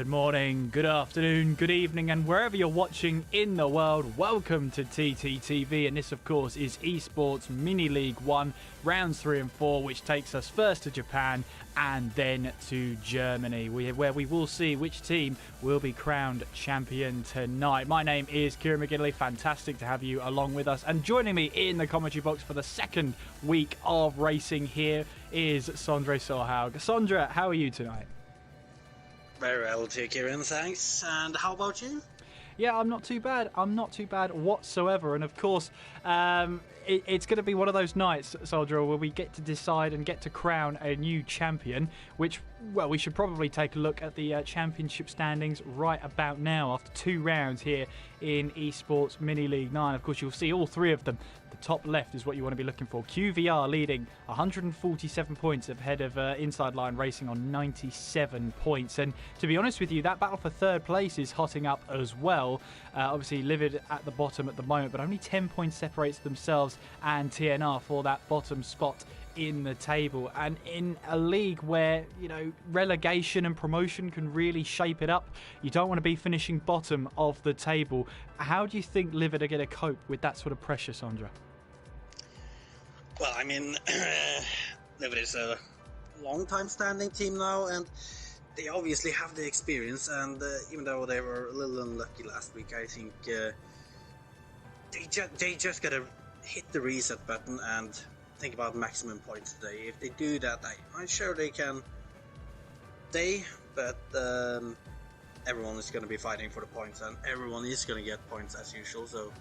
Good morning, good afternoon, good evening, and wherever you're watching in the world, welcome to TTTV. And this, of course, is Esports Mini League 1, rounds 3 and 4, which takes us first to Japan and then to Germany, where we will see which team will be crowned champion tonight. My name is Kieran McGinley. Fantastic to have you along with us. And joining me in the commentary box for the second week of racing here is Sondre Sorhaug. Sondre, how are you tonight? Very well, Kieran, thanks. And how about you? Yeah, I'm not too bad. I'm not too bad whatsoever. And of course, it's going to be one of those nights, Soldier, where we get to decide and get to crown a new champion, which, well, we should probably take a look at the championship standings right about now after 2 rounds here in Esports Mini League 9. Of course, you'll see all 3 of them. The top left is what you want to be looking for. QVR leading 147 points ahead of Inside Line Racing on 97 points. And to be honest with you, that battle for 3rd place is hotting up as well. Obviously, Livid at the bottom at the moment, but only 10 points separates themselves and TNR for that bottom spot in the table. And in a league where, you know, relegation and promotion can really shape it up, you don't want to be finishing bottom of the table. How do you think Livid are going to cope with that sort of pressure, Sondra? Well, I mean, Livid is a long-time standing team now, and they obviously have the experience, and even though they were a little unlucky last week, I think they just gotta hit the reset button and think about maximum points today. If they do that, I'm sure they can stay, but everyone is going to be fighting for the points, and everyone is going to get points as usual, so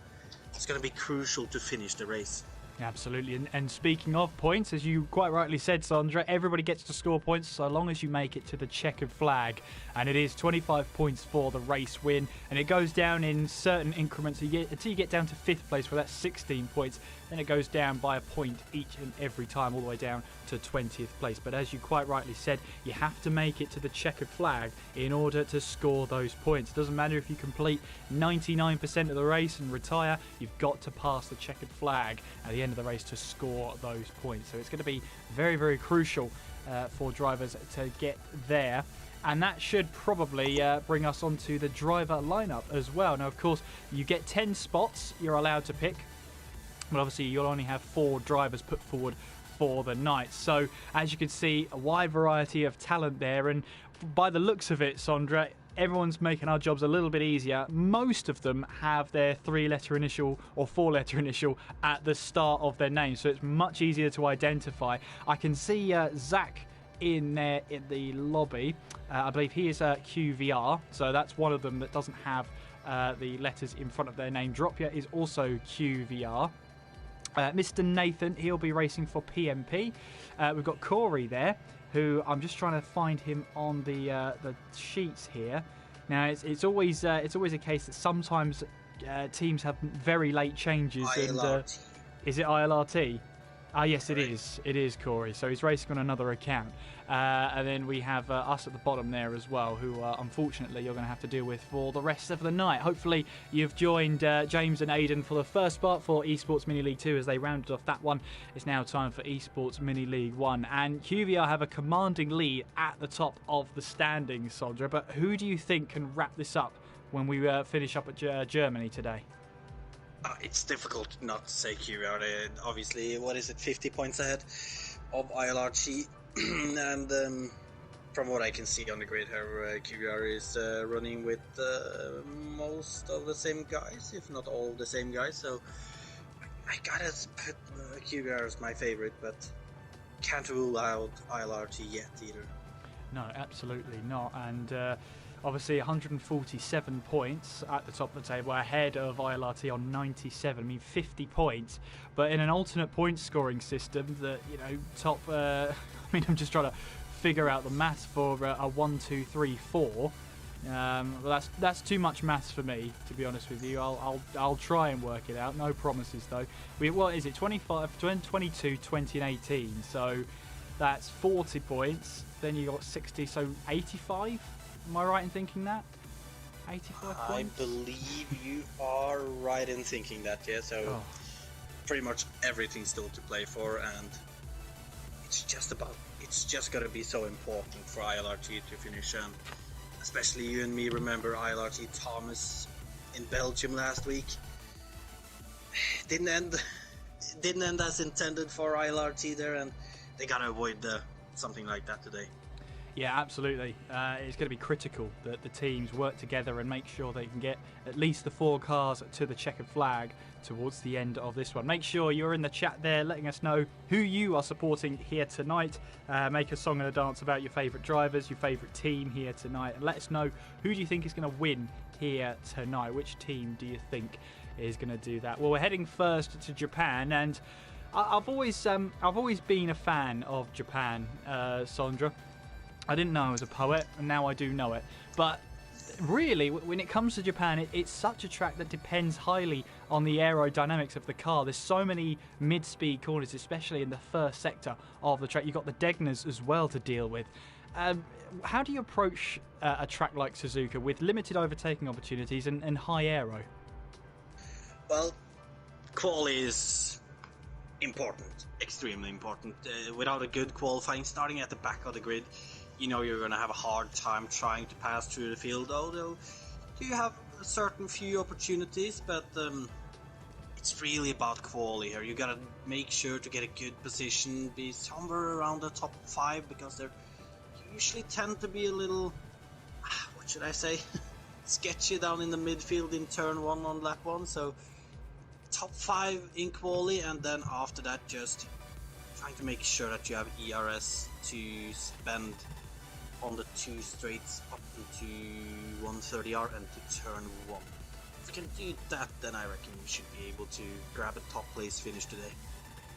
it's going to be crucial to finish the race. Absolutely. And speaking of points, as you quite rightly said, Sondra, everybody gets to score points so long as you make it to the checkered flag. And it is 25 points for the race win. And it goes down in certain increments until you get down to 5th place, where that's 16 points. Then it goes down by a point each and every time, all the way down to 20th place. But as you quite rightly said, you have to make it to the checkered flag in order to score those points. It doesn't matter if you complete 99% of the race and retire, you've got to pass the checkered flag at the end of the race to score those points. So it's going to be very, very crucial for drivers to get there. And that should probably bring us onto the driver lineup as well. Now, of course, you get 10 spots you're allowed to pick, but obviously you'll only have 4 drivers put forward for the night. So as you can see, a wide variety of talent there, and by the looks of it, Sondra, everyone's making our jobs a little bit easier. Most of them have their 3-letter initial or 4-letter initial at the start of their name, so it's much easier to identify. I can see Zach in there in the lobby. I believe he is QVR, so that's one of them that doesn't have the letters in front of their name. Dropia is also QVR. Mr. Nathan, he'll be racing for PMP. We've got Corey there, who I'm just trying to find him on the sheets here. Now, it's always a case that sometimes teams have very late changes. ILRT. And is it ILRT? Ah, yes, it is. It is Corey. So he's racing on another account. And then we have us at the bottom there as well, who unfortunately you're going to have to deal with for the rest of the night. Hopefully you've joined James and Aidan for the first part for Esports Mini League 2 as they rounded off that one. It's now time for Esports Mini League 1. And QVR have a commanding lead at the top of the standings, Sondra. But who do you think can wrap this up when we finish up at Germany today? It's difficult not to say QVR. Obviously, what is it, 50 points ahead of ILRT? And from what I can see on the grid here, QVR is running with most of the same guys, if not all the same guys. So I gotta put QVR as my favorite, but can't rule out ILRT yet either. No, absolutely not. And obviously 147 points at the top of the table, ahead of ILRT on 97. I mean, 50 points. But in an alternate point scoring system that, you know, top... I mean, I'm just trying to figure out the maths for a 1, 2, 3, 4. Well, that's too much maths for me, to be honest with you. I'll try and work it out. No promises, though. What is it? 25, 22, 20 and 18. So that's 40 points. Then you got 60, so 85? Am I right in thinking that? 85 points? I believe you are right in thinking that, yeah. So pretty much everything still to play for, and it's just got to be so important for ILRT to finish. And especially you and me remember ILRT Thomas in Belgium last week. Didn't end as intended for ILRT there, and they gotta avoid something like that today. Yeah, absolutely. It's going to be critical that the teams work together and make sure they can get at least the 4 cars to the checkered flag towards the end of this one. Make sure you're in the chat there letting us know who you are supporting here tonight. Make a song and a dance about your favourite drivers, your favourite team here tonight, and let us know who do you think is going to win here tonight. Which team do you think is going to do that? Well, we're heading first to Japan, and I've always been a fan of Japan, Sandra. I didn't know I was a poet, and now I do know it. But really, when it comes to Japan, it's such a track that depends highly on the aerodynamics of the car. There's so many mid-speed corners, especially in the first sector of the track. You've got the Degners as well to deal with. How do you approach a track like Suzuka with limited overtaking opportunities and high aero? Well, quali is important, extremely important. Without a good qualifying, starting at the back of the grid, you know you're going to have a hard time trying to pass through the field, although you have a certain few opportunities, but it's really about quali here. You got to make sure to get a good position, be somewhere around the top 5, because they usually tend to be a little, what should I say, sketchy down in the midfield in turn 1 on lap 1, so top 5 in quali, and then after that just trying to make sure that you have ERS to spend on the 2 straights up into 130R and to turn 1. If you can do that, then I reckon you should be able to grab a top place finish today.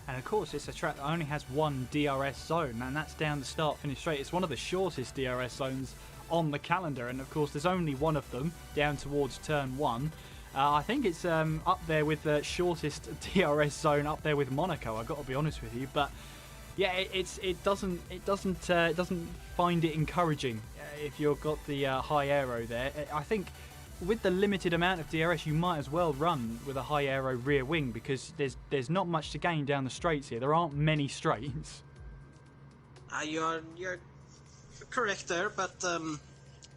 And of course, it's a track that only has one DRS zone, and that's down the start-finish straight. It's one of the shortest DRS zones on the calendar, and of course there's only one of them down towards turn 1. I think it's up there with the shortest DRS zone, up there with Monaco. I've got to be honest with you, but yeah, it doesn't find it encouraging if you've got the high aero there. I think with the limited amount of DRS, you might as well run with a high aero rear wing, because there's not much to gain down the straights here. There aren't many straights. You're correct there, but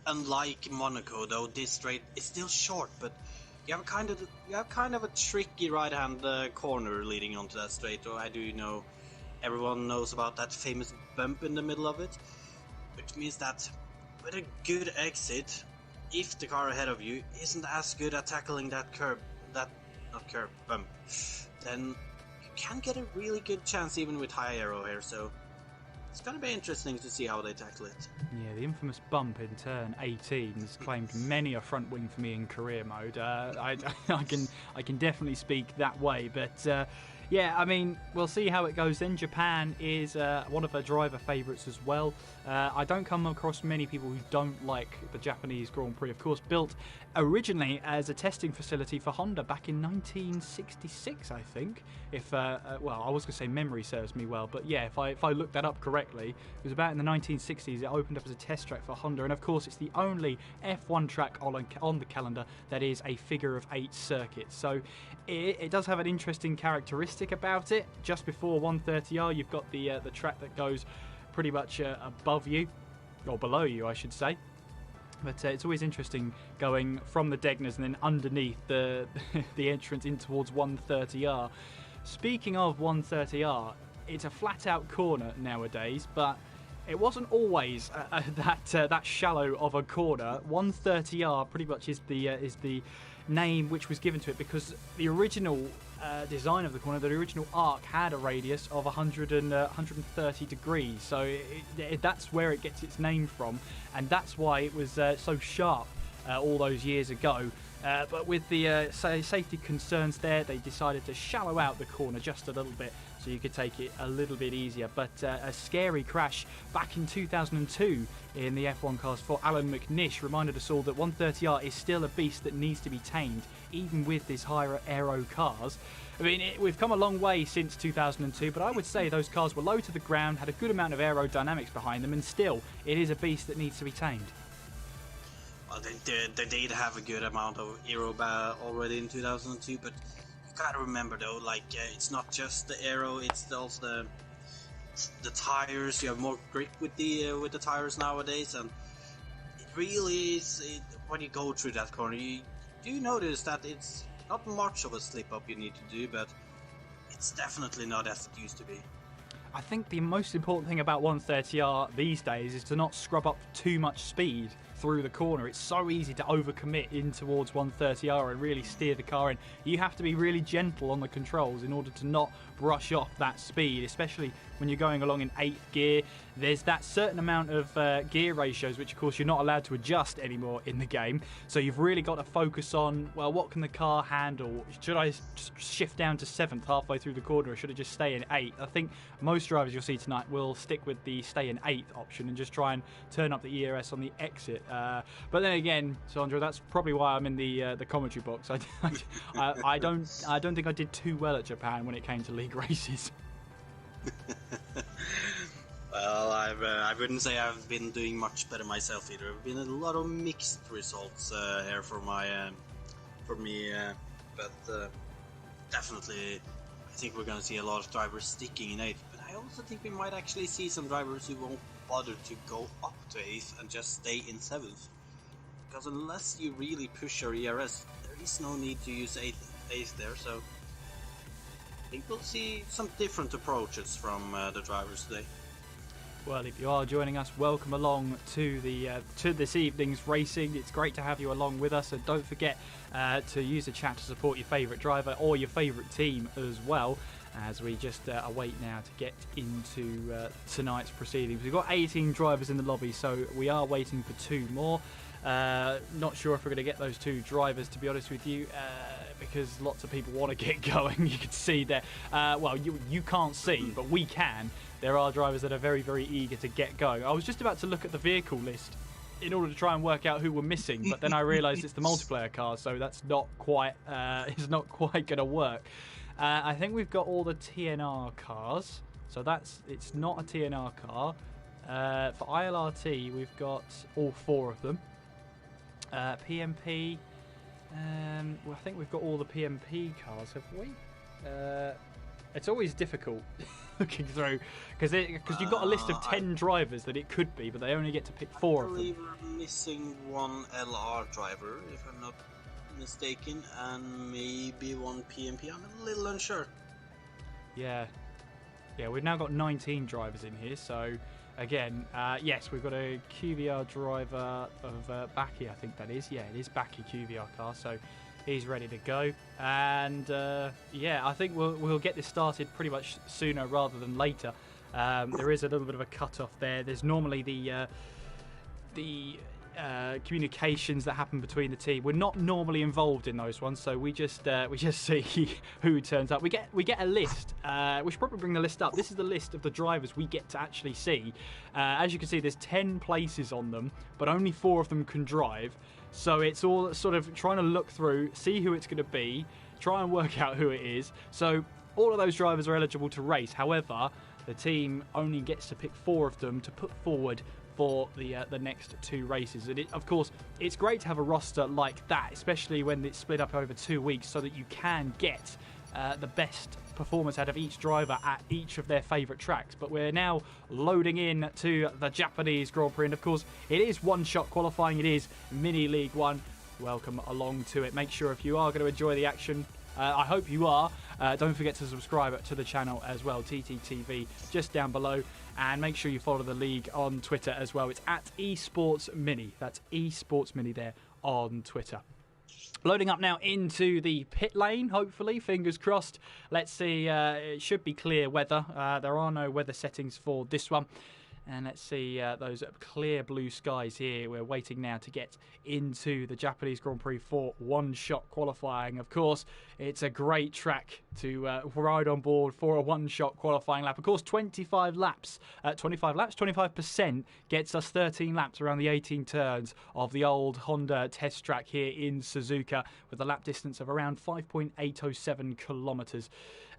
unlike Monaco, though, this straight is still short, but you have kind of a tricky right-hand corner leading onto that straight. Or I do know everyone knows about that famous bump in the middle of it, which means that with a good exit, if the car ahead of you isn't as good at tackling that bump, then you can get a really good chance even with high aero here. So it's going to be interesting to see how they tackle it. Yeah, the infamous bump in turn 18 has claimed many a front wing for me in career mode. I can definitely speak that way, but yeah, I mean, we'll see how it goes then. Japan is one of her driver favourites as well. I don't come across many people who don't like the Japanese Grand Prix. Of course, built originally as a testing facility for Honda back in 1966, I think. If well, I was going to say memory serves me well, but yeah, if I looked that up correctly, it was about in the 1960s. It opened up as a test track for Honda, and of course, it's the only F1 track on the calendar that is a figure of 8 circuit. So it does have an interesting characteristic about it. Just before 130R, you've got the track that goes pretty much above you, or below you, I should say. But it's always interesting going from the Degners and then underneath the the entrance in towards 130R. Speaking of 130R, it's a flat-out corner nowadays, but it wasn't always that shallow of a corner. 130R pretty much is the name which was given to it because the original design of the corner, the original arc, had a radius of 130 degrees, so that's where it gets its name from, and that's why it was so sharp all those years ago. But with the safety concerns there, they decided to shallow out the corner just a little bit so you could take it a little bit easier. But a scary crash back in 2002 in the F1 cars for Alan McNish reminded us all that 130R is still a beast that needs to be tamed, even with these higher aero cars. I mean, we've come a long way since 2002, but I would say those cars were low to the ground, had a good amount of aerodynamics behind them, and still, it is a beast that needs to be tamed. Well, they did have a good amount of aero already in 2002, but you gotta remember though, like it's not just the aero, it's also the tires. You have more grip with the tires nowadays, and really is, when you go through that corner, you do notice that it's not much of a slip up you need to do, but it's definitely not as it used to be. I think the most important thing about 130R these days is to not scrub up too much speed through the corner. It's so easy to overcommit in towards 130R and really steer the car in. You have to be really gentle on the controls in order to not brush off that speed, especially when you're going along in 8th gear. There's that certain amount of gear ratios which of course you're not allowed to adjust anymore in the game, so you've really got to focus on, well, what can the car handle? Should I shift down to 7th halfway through the corner, or should I just stay in 8th? I think most drivers you'll see tonight will stick with the stay in 8th option and just try and turn up the ERS on the exit. But then again, Sandra, that's probably why I'm in the commentary box. I don't think I did too well at Japan when it came to league races. Well, I wouldn't say I've been doing much better myself either. There have been a lot of mixed results here for me, but definitely I think we're going to see a lot of drivers sticking in 8th. But I also think we might actually see some drivers who won't bother to go up to 8th and just stay in 7th. Because unless you really push your ERS, there is no need to use 8th there, so I think we'll see some different approaches from the drivers today. Well, if you are joining us, welcome along to this evening's racing. It's great to have you along with us, and don't forget to use the chat to support your favourite driver or your favourite team as well, as we just await now to get into tonight's proceedings. We've got 18 drivers in the lobby, so we are waiting for 2 more. Not sure if we're going to get those 2 drivers, to be honest with you, because lots of people want to get going. You can see there. Well, you can't see, but we can. There are drivers that are very, very eager to get going. I was just about to look at the vehicle list in order to try and work out who we're missing, but then I realised it's the multiplayer cars, so that's not quite it's not quite going to work. I think we've got all the TNR cars, so it's not a TNR car. For ILRT, we've got all 4 of them. PMP, well, I think we've got all the PMP cars, have we? It's always difficult looking through because you've got a list of 10 drivers that it could be, but they only get to pick 4 of them. I believe we're missing 1 LR driver, if I'm not mistaken, and maybe 1 PMP. I'm a little unsure. Yeah, we've now got 19 drivers in here, so again, yes, we've got a QVR driver of Baki, I think that is. Yeah, it is Baki QVR car, so he's ready to go. And yeah, I think we'll get this started pretty much sooner rather than later. There is a little bit of a cut-off there. There's normally the communications that happen between the team. We're not normally involved in those ones, so we just see who turns up. We get a list. We should probably bring the list up. This is the list of the drivers we get to actually see. As you can see, there's 10 places on them, but only 4 of them can drive. So it's all sort of trying to look through, see who it's going to be, try and work out who it is. So all of those drivers are eligible to race. However, the team only gets to pick 4 of them to put forward for the next 2 races. And of course, it's great to have a roster like that, especially when it's split up over 2 weeks, so that you can get the best performance out of each driver at each of their favourite tracks. But we're now loading in to the Japanese Grand Prix, and of course, it is one-shot qualifying. It is Mini League 1. Welcome along to it. Make sure if you are going to enjoy the action, I hope you are, don't forget to subscribe to the channel as well, TTTV, just down below. And make sure you follow the league on Twitter as well. It's at Esports Mini. That's Esports Mini there on Twitter. Loading up now into the pit lane, hopefully, fingers crossed. Let's see, it should be clear weather. There are no weather settings for this one. And let's see those clear blue skies here. We're waiting now to get into the Japanese Grand Prix for one-shot qualifying. Of course, it's a great track to ride on board for a one-shot qualifying lap. Of course, 25 laps, 25% gets us 13 laps around the 18 turns of the old Honda test track here in Suzuka, with a lap distance of around 5.807 kilometres.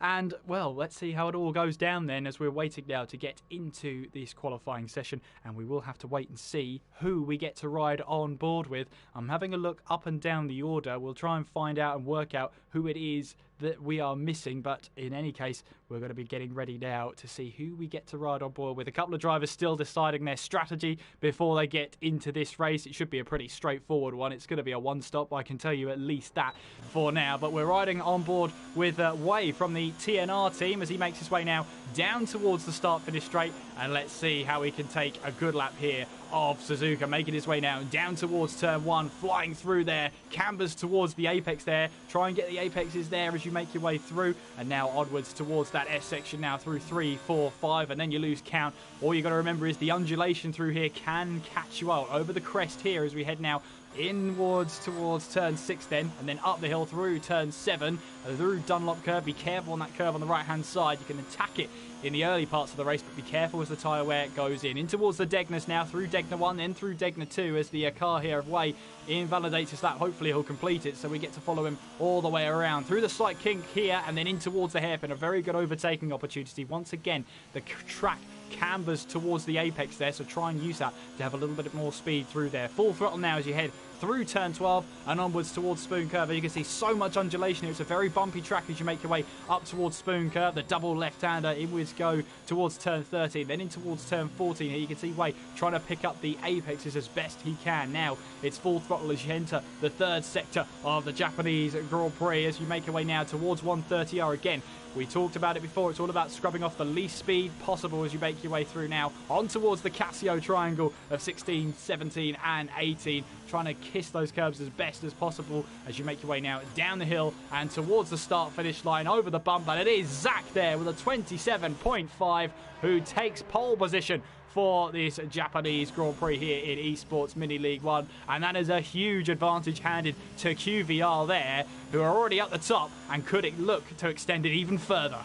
And, well, let's see how it all goes down then, as we're waiting now to get into this qualifying session, and we will have to wait and see who we get to ride on board with. I'm having a look up and down the order. We'll try and find out and work out who it is that we are missing. But in any case, we're going to be getting ready now to see who we get to ride on board with. A couple of drivers still deciding their strategy before they get into this race. It should be a pretty straightforward one. It's going to be a one-stop, I can tell you at least that for now. But we're riding on board with Wei from the TNR team as he makes his way now down towards the start-finish straight. And let's see how he can take a good lap here of Suzuka, making his way now down towards turn 1, flying through there, cambers towards the apex there. Try and get the apexes there as you make your way through, and now onwards towards that S section now through 3, 4, 5, and then you lose count. All you got to remember is the undulation through here can catch you out over the crest here as we head now inwards towards turn 6 then, and then up the hill through turn 7, through Dunlop curve. Be careful on that curve on the right hand side. You can attack it in the early parts of the race, but be careful as the tyre wear goes in towards the Degnas now, through Degna 1, then through Degna 2 as the car here of Wei invalidates his lap. Hopefully he'll complete it, so we get to follow him all the way around through the slight kink here and then in towards the hairpin. A very good overtaking opportunity. Once again, the track cambers towards the apex there, so try and use that to have a little bit more speed through there. Full throttle now as you head through turn 12 and onwards towards Spoon Curve. You can see so much undulation here. It's a very bumpy track as you make your way up towards Spoon Curve. The double left-hander inwards go towards turn 13, then in towards turn 14. Here you can see Wei trying to pick up the apexes as best he can. Now it's full throttle as you enter the third sector of the Japanese Grand Prix as you make your way now towards 130R again. We talked about it before. It's all about scrubbing off the least speed possible as you make your way through now on towards the Casio triangle of 16, 17 and 18. Trying to kiss those curbs as best as possible as you make your way now down the hill and towards the start-finish line over the bump. And it is Zach there with a 27.5 who takes pole position for this Japanese Grand Prix here in Esports Mini League 1. And that is a huge advantage handed to QVR there, who are already at the top and could look to extend it even further.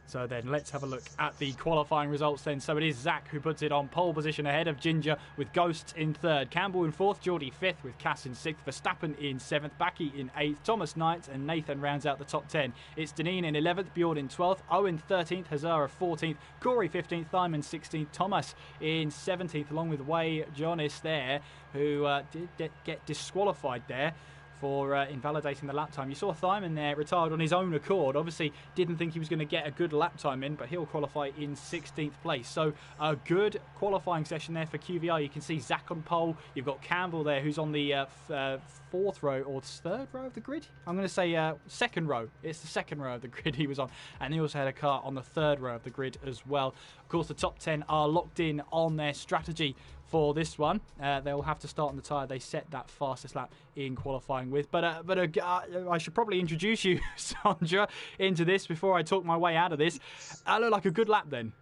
So then let's have a look at the qualifying results then. So it is Zach who puts it on pole position ahead of Ginger with Ghosts in 3rd, Campbell in 4th, Geordie 5th with Cass in 6th, Verstappen in 7th, Baki in 8th, Thomas Knight and Nathan rounds out the top 10. It's Deneen in 11th, Bjorn in 12th, Owen 13th, Hazara 14th, Corey 15th, Thyman 16th, Thomas in 17th along with Wei Jonas there who did get disqualified there for invalidating the lap time. You saw Thyman there retired on his own accord. Obviously didn't think he was going to get a good lap time in, but he'll qualify in 16th place. So a good qualifying session there for QVR. You can see Zach on pole. You've got Campbell there who's on the 4th row or 3rd row of the grid. I'm going to say 2nd row. It's the 2nd row of the grid he was on. And he also had a car on the 3rd row of the grid as well. Of course, the top 10 are locked in on their strategy for this one. They'll have to start on the tyre they set that fastest lap in qualifying with. But I should probably introduce you, Sandra, into this before I talk my way out of this. I look like a good lap then.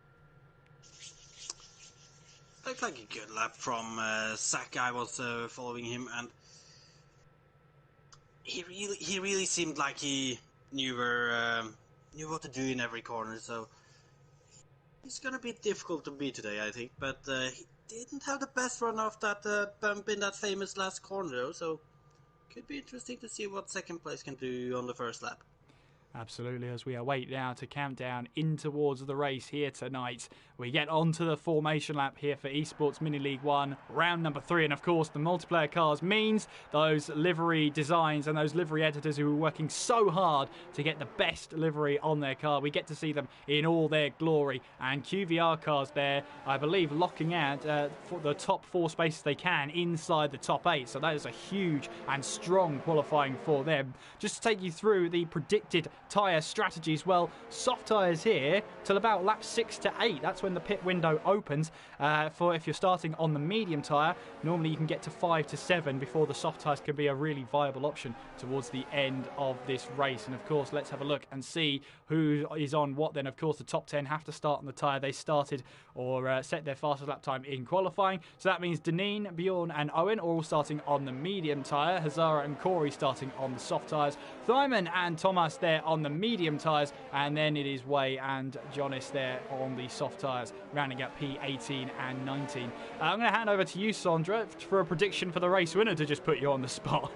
Looked like a good lap from Zach. I was following him, and he really seemed like he knew what to do in every corner. So it's gonna be difficult to beat today, I think. But he didn't have the best run off that bump in that famous last corner, though. So could be interesting to see what second place can do on the first lap. Absolutely, as we await now to count down in towards the race here tonight. We get onto the formation lap here for Esports Mini League 1, round number 3. And of course, the multiplayer cars means those livery designs and those livery editors who are working so hard to get the best livery on their car. We get to see them in all their glory. And QVR cars there, I believe, locking out for the top 4 spaces they can inside the top 8. So that is a huge and strong qualifying for them. Just to take you through the predicted tyre strategies, well, soft tyres here till about lap 6 to 8. That's when the pit window opens. For if you're starting on the medium tyre, normally you can get to 5 to 7 before the soft tyres can be a really viable option towards the end of this race. And of course, let's have a look and see who is on what then. Of course, the top 10 have to start on the tyre they started or set their fastest lap time in qualifying. So that means Deneen, Bjorn and Owen are all starting on the medium tyre. Hazara and Corey starting on the soft tyres. Thyman and Thomas there on the medium tyres, and then it is Wei and Jonas there on the soft tyres, rounding up P18 and 19. I'm going to hand over to you, Sandra, for a prediction for the race winner to just put you on the spot.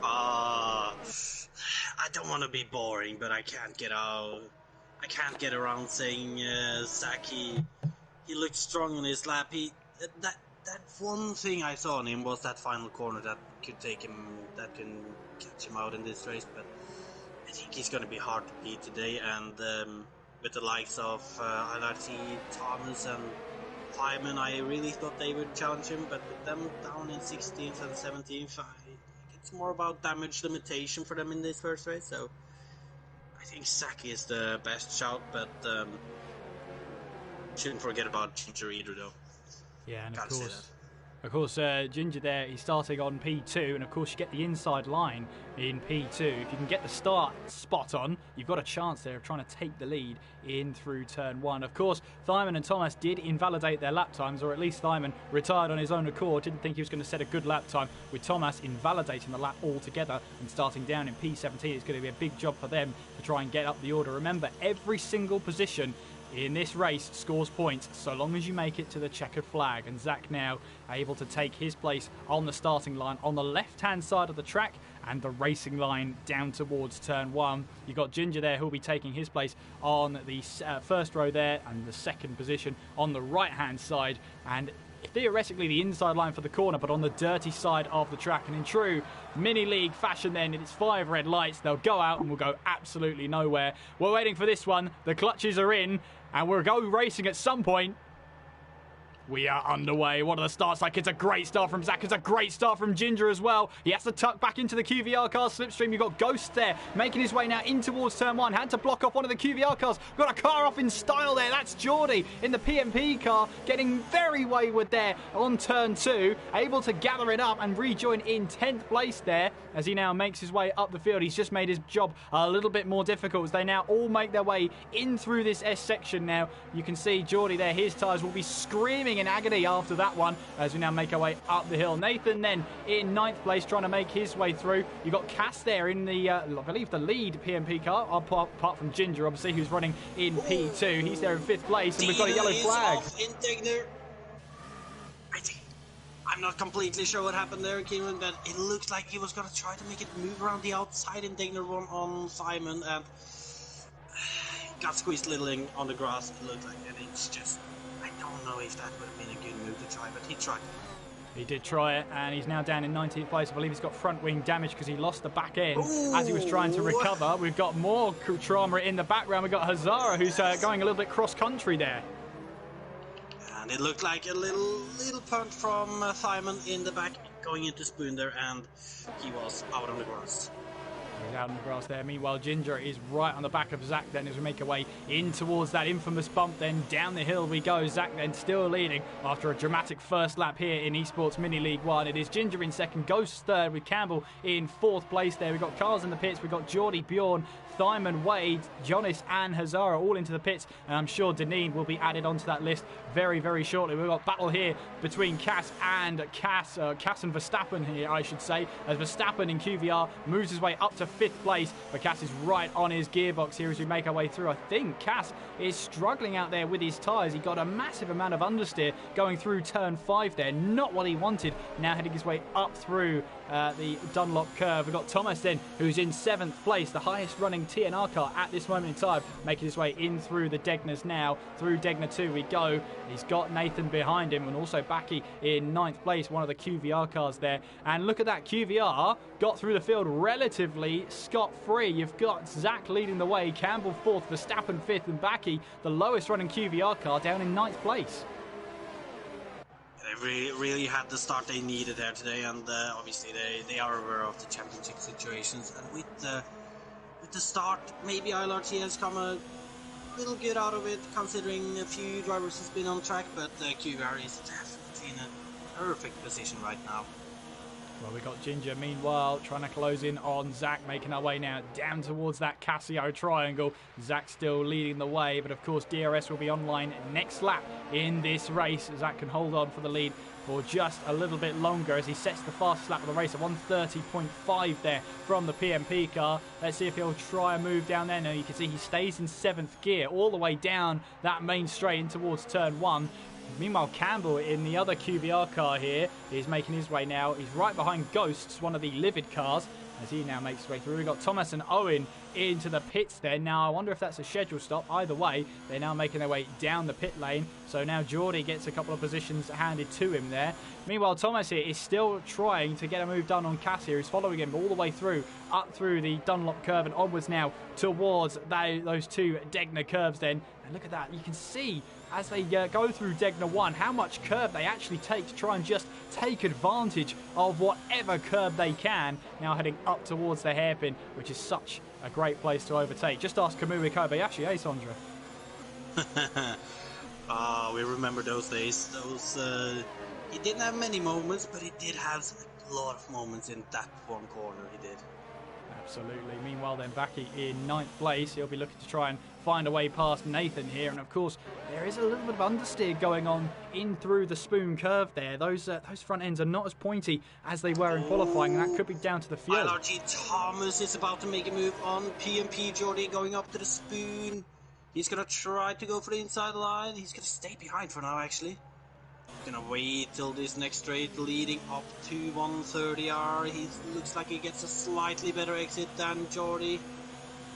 I don't want to be boring, but I can't get around saying Zach. He looked strong on his lap. that one thing I saw in him was that final corner that could take him, that can catch him out in this race. But I think he's going to be hard to beat today. And with the likes of LRT, Thomas, and Hyman, I really thought they would challenge him. But with them down in 16th and 17th, I think it's more about damage limitation for them in this first race. So I think Zach is the best shout, but shouldn't forget about Ginger either, though. Yeah, and of course, Ginger there, he's starting on P2, and of course you get the inside line in P2. If you can get the start spot on, you've got a chance there of trying to take the lead in through turn 1. Of course, Thyman and Thomas did invalidate their lap times, or at least Thyman retired on his own accord, didn't think he was going to set a good lap time, with Thomas invalidating the lap altogether and starting down in P17. It's going to be a big job for them to try and get up the order. Remember, every single position in this race scores points so long as you make it to the checkered flag, and Zach now able to take his place on the starting line on the left hand side of the track and the racing line down towards turn 1. You've got Ginger there who'll be taking his place on the first row there, and the second position on the right hand side, and theoretically the inside line for the corner, but on the dirty side of the track. And in true mini league fashion then, it's 5 red lights, they'll go out and will go absolutely nowhere. We're waiting for this one, the clutches are in, and we'll go racing at some point. We are underway. What are the starts like? It's a great start from Zach. It's a great start from Ginger as well. He has to tuck back into the QVR car slipstream. You've got Ghost there, making his way now in towards turn 1. Had to block off one of the QVR cars. Got a car off in style there. That's Geordie in the PMP car, getting very wayward there on turn 2. Able to gather it up and rejoin in 10th place there as he now makes his way up the field. He's just made his job a little bit more difficult as they now all make their way in through this S section now. You can see Geordie there. His tyres will be screaming in agony after that one as we now make our way up the hill. Nathan then in 9th place trying to make his way through. You've got Cass there in the, I believe, the lead PMP car, apart from Ginger, obviously, who's running in P2. He's there in 5th place, and we've got a yellow flag. I'm not completely sure what happened there, Kieran, but it looked like he was going to try to make it move around the outside in Digner one on Simon, and got squeezed a little on the grass, it looked like, and it's just, I don't know if that would have been a good move to try, but he tried. He did try it, and he's now down in 19th place. I believe he's got front wing damage because he lost the back end as he was trying to recover. We've got more trauma in the background. We've got Hazara, who's going a little bit cross-country there. And it looked like a little punt from Simon in the back, going into Spoon there, and he was out on the grass. He's out on the grass there. Meanwhile, Ginger is right on the back of Zach then as we make our way in towards that infamous bump. Then down the hill we go. Zach then still leading after a dramatic first lap here in Esports Mini League 1. It is Ginger in second, Ghost third, with Campbell in 4th place there. We've got cars in the pits. We've got Geordie, Bjorn, Thyman, Wade, Jonas and Hazara all into the pits, and I'm sure Deneen will be added onto that list very, very shortly. We've got battle here between Cass and Verstappen here, I should say, as Verstappen in QVR moves his way up to 5th place, but Cass is right on his gearbox here as we make our way through. I think Cass is struggling out there with his tyres. He got a massive amount of understeer going through turn 5 there, not what he wanted. Now heading his way up through the Dunlop curve. We've got Thomas then, who's in 7th place, the highest running TNR car at this moment in time, making his way in through the Degners now. Through Degner 2 we go. He's got Nathan behind him, and also Backy in 9th place, one of the QVR cars there. And look at that, QVR got through the field relatively scot-free. You've got Zach leading the way, Campbell 4th, Verstappen 5th, and Backy, the lowest running QVR car, down in 9th place. They really had the start they needed there today, and obviously they are aware of the championship situations. And with the start, maybe ILRT has come a little good out of it, considering a few drivers has been on track, but QVR is definitely in a perfect position right now. Well, we got Ginger, meanwhile, trying to close in on Zach, making our way now down towards that Casio triangle. Zach still leading the way, but of course DRS will be online next lap in this race. Zach can hold on for the lead for just a little bit longer as he sets the fastest lap of the race at 1:30.5 there from the PMP car. Let's see if he'll try a move down there. Now you can see he stays in 7th gear all the way down that main straight in towards turn 1. Meanwhile, Campbell in the other QVR car here is making his way now. He's right behind Ghosts, one of the Livid cars, as he now makes his way through. We've got Thomas and Owen into the pits there. Now, I wonder if that's a scheduled stop. Either way, they're now making their way down the pit lane. So now Geordie gets a couple of positions handed to him there. Meanwhile, Thomas here is still trying to get a move done on Cassia, who's following him all the way through, up through the Dunlop curve and onwards now towards those two Degner curves then. And look at that. You can see as they go through Degner 1 how much curb they actually take to try and just take advantage of whatever curb they can. Now heading up towards the hairpin, which is such a great place to overtake. Just ask Kamui Kobayashi, eh, Sandra? We remember those days. He didn't have many moments, but he did have a lot of moments in that one corner. He did. Absolutely. Meanwhile, then Baki in 9th place. He'll be looking to try and find a way past Nathan here. And of course, there is a little bit of understeer going on in through the spoon curve there. Those front ends are not as pointy as they were in qualifying, and that could be down to the fuel. LRG Thomas is about to make a move on PMP. Geordie going up to the spoon. He's going to try to go for the inside line. He's going to stay behind for now, actually. Gonna wait till this next straight leading up to 130R. He looks like he gets a slightly better exit than Geordie.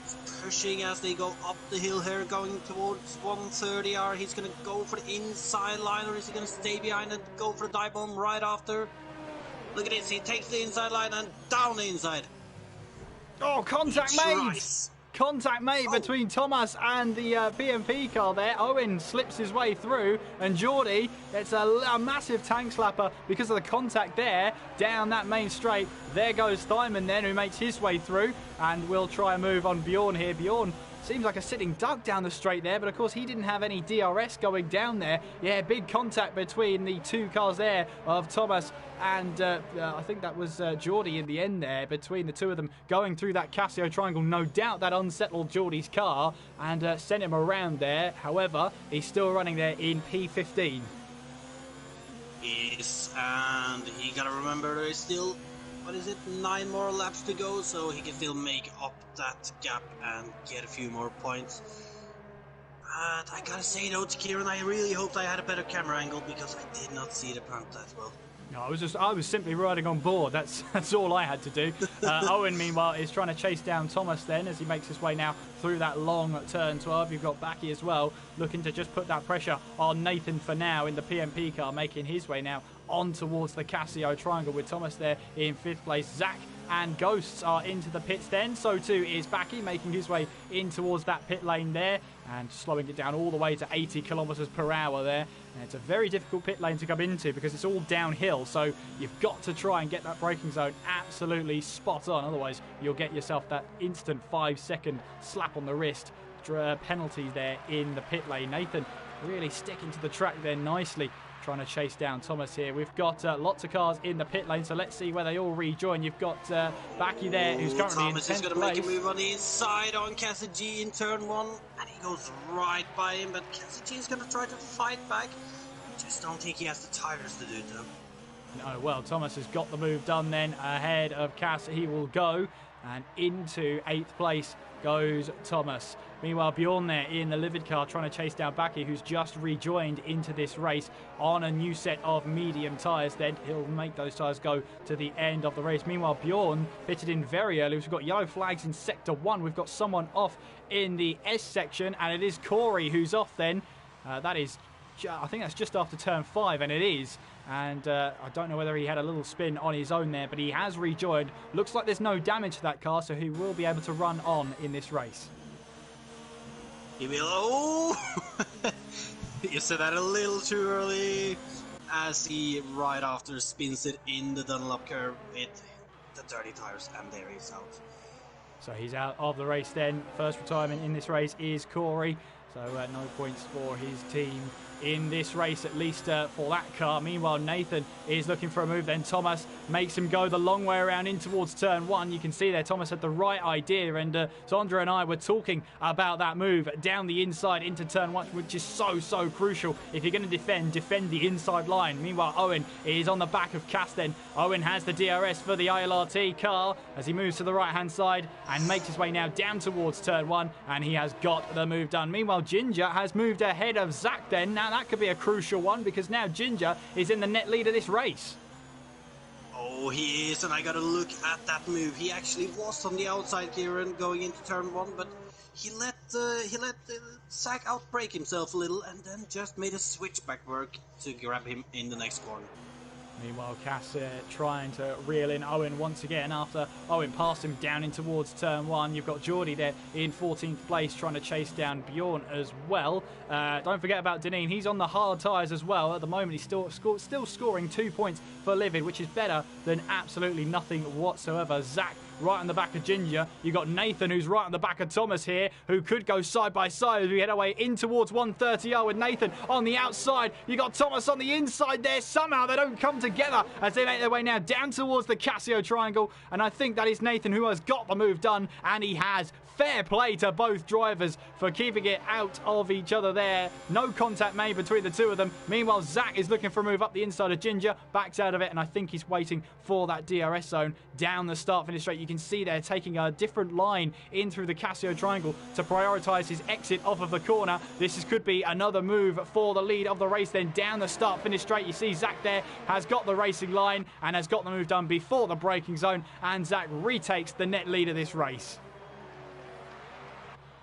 He's pushing as they go up the hill here, going towards 130R. He's gonna go for the inside line, or is he gonna stay behind and go for the dive bomb right after? Look at this, he takes the inside line and down the inside. Oh, contact made! Contact made between Thomas and the PMP car there. Owen slips his way through, and Geordie gets a massive tank slapper because of the contact there down that main straight. There goes Thyman then, who makes his way through, and we'll try and move on Bjorn here. Bjorn seems like a sitting duck down the straight there, but of course he didn't have any DRS going down there. Yeah, big contact between the two cars there of Thomas and I think that was Geordie in the end there, between the two of them going through that Casio triangle. No doubt that unsettled Geordie's car and sent him around there. However, he's still running there in P15. Yes, and he gotta remember there is still, 9 more laps to go, so he can still make up that gap and get a few more points. But I gotta say though to Kieran, I really hoped I had a better camera angle because I did not see the punt that well. No, I was simply riding on board. That's all I had to do. Owen, meanwhile, is trying to chase down Thomas then as he makes his way now through that long turn 12. You've got Baki as well, looking to just put that pressure on Nathan for now in the PMP car, making his way now on towards the Casio triangle with Thomas there in 5th place. Zach and Ghosts are into the pits then. So too is Baki, making his way in towards that pit lane there and slowing it down all the way to 80 kilometers per hour there. And it's a very difficult pit lane to come into because it's all downhill, so you've got to try and get that braking zone absolutely spot on, otherwise you'll get yourself that instant 5-second slap on the wrist penalty there in the pit lane. Nathan really sticking to the track there nicely, trying to chase down Thomas here. We've got lots of cars in the pit lane, so let's see where they all rejoin. You've got Baki there, who's currently Thomas in 10th is going to make a move on the inside on Cassidy in turn 1, and he goes right by him, but Cassidy is going to try to fight back. I just don't think he has the tires to do it though. No, well, Thomas has got the move done then ahead of Cass. He will go, and into 8th place goes Thomas. Meanwhile, Bjorn there in the livid car trying to chase down Baki, who's just rejoined into this race on a new set of medium tyres. Then he'll make those tyres go to the end of the race. Meanwhile, Bjorn pitted in very early. We've got yellow flags in Sector 1. We've got someone off in the S section, and it is Corey who's off then. That is, I think that's just after turn 5, and it is. And I don't know whether he had a little spin on his own there, but he has rejoined. Looks like there's no damage to that car, so he will be able to run on in this race. He will. Oh! You said that a little too early, as he right after spins it in the Dunlop curve with the dirty tires, and there he's out. So he's out of the race then. First retirement in this race is Corey. So no points for his team in this race, at least for that car. Meanwhile, Nathan is looking for a move then. Thomas makes him go the long way around in towards turn 1. You can see there Thomas had the right idea, and Sandra and I were talking about that move down the inside into turn 1, which is so crucial. If you're going to defend the inside line. Meanwhile, Owen is on the back of Cass then. Owen has the DRS for the ILRT car as he moves to the right hand side and makes his way now down towards turn 1, and he has got the move done. Meanwhile, Ginger has moved ahead of Zach then. Now that could be a crucial one because now Ginger is in the net lead of this race. Oh, Oh, he is, and I gotta look at that move. He actually was on the outside, Kieran, going into turn 1, but he let Zach outbreak himself a little, and then just made a switchback work to grab him in the next corner. Meanwhile, Cass trying to reel in Owen once again after Owen passed him down in towards turn 1. You've got Geordie there in 14th place trying to chase down Bjorn as well. Don't forget about Deneen. He's on the hard tyres as well. At the moment, he's still scoring 2 points for Livid, which is better than absolutely nothing whatsoever. Zach right on the back of Ginger. You've got Nathan, who's right on the back of Thomas here, who could go side by side as we head away in towards 130R with Nathan on the outside. You got Thomas on the inside there. Somehow they don't come together as they make their way now down towards the Casio triangle. And I think that is Nathan who has got the move done, and he has. Fair play to both drivers for keeping it out of each other there. No contact made between the two of them. Meanwhile, Zach is looking for a move up the inside of Ginger, backs out of it, and I think he's waiting for that DRS zone down the start-finish straight. You can see they're taking a different line in through the Casio triangle to prioritise his exit off of the corner. This could be another move for the lead of the race then down the start-finish straight. You see Zach there has got the racing line and has got the move done before the braking zone, and Zach retakes the net lead of this race.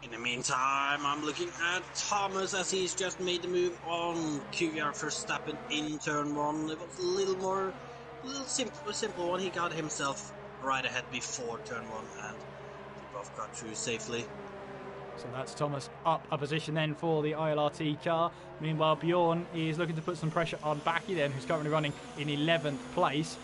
In the meantime, I'm looking at Thomas as he's just made the move on QVR Verstappen in turn 1. It was a little simple one. He got himself right ahead before turn 1, and they both got through safely. So that's Thomas up a position then for the ILRT car. Meanwhile, Bjorn is looking to put some pressure on Baki then, who's currently running in 11th place.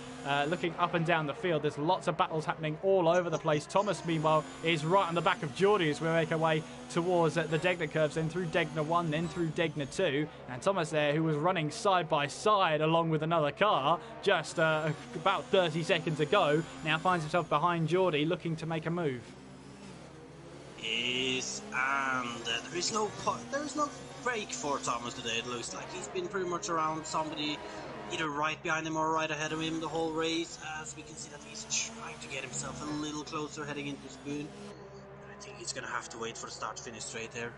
Looking up and down the field, there's lots of battles happening all over the place. Thomas, meanwhile, is right on the back of Geordie as we make our way towards the Degner curves, then through Degner 1, then through Degner 2. And Thomas there, who was running side by side along with another car just about 30 seconds ago, now finds himself behind Geordie looking to make a move. There is no break for Thomas today. It looks like he's been pretty much around somebody either right behind him or right ahead of him the whole race, as we can see that he's trying to get himself a little closer heading into Spoon. I think he's going to have to wait for the start-finish straight there.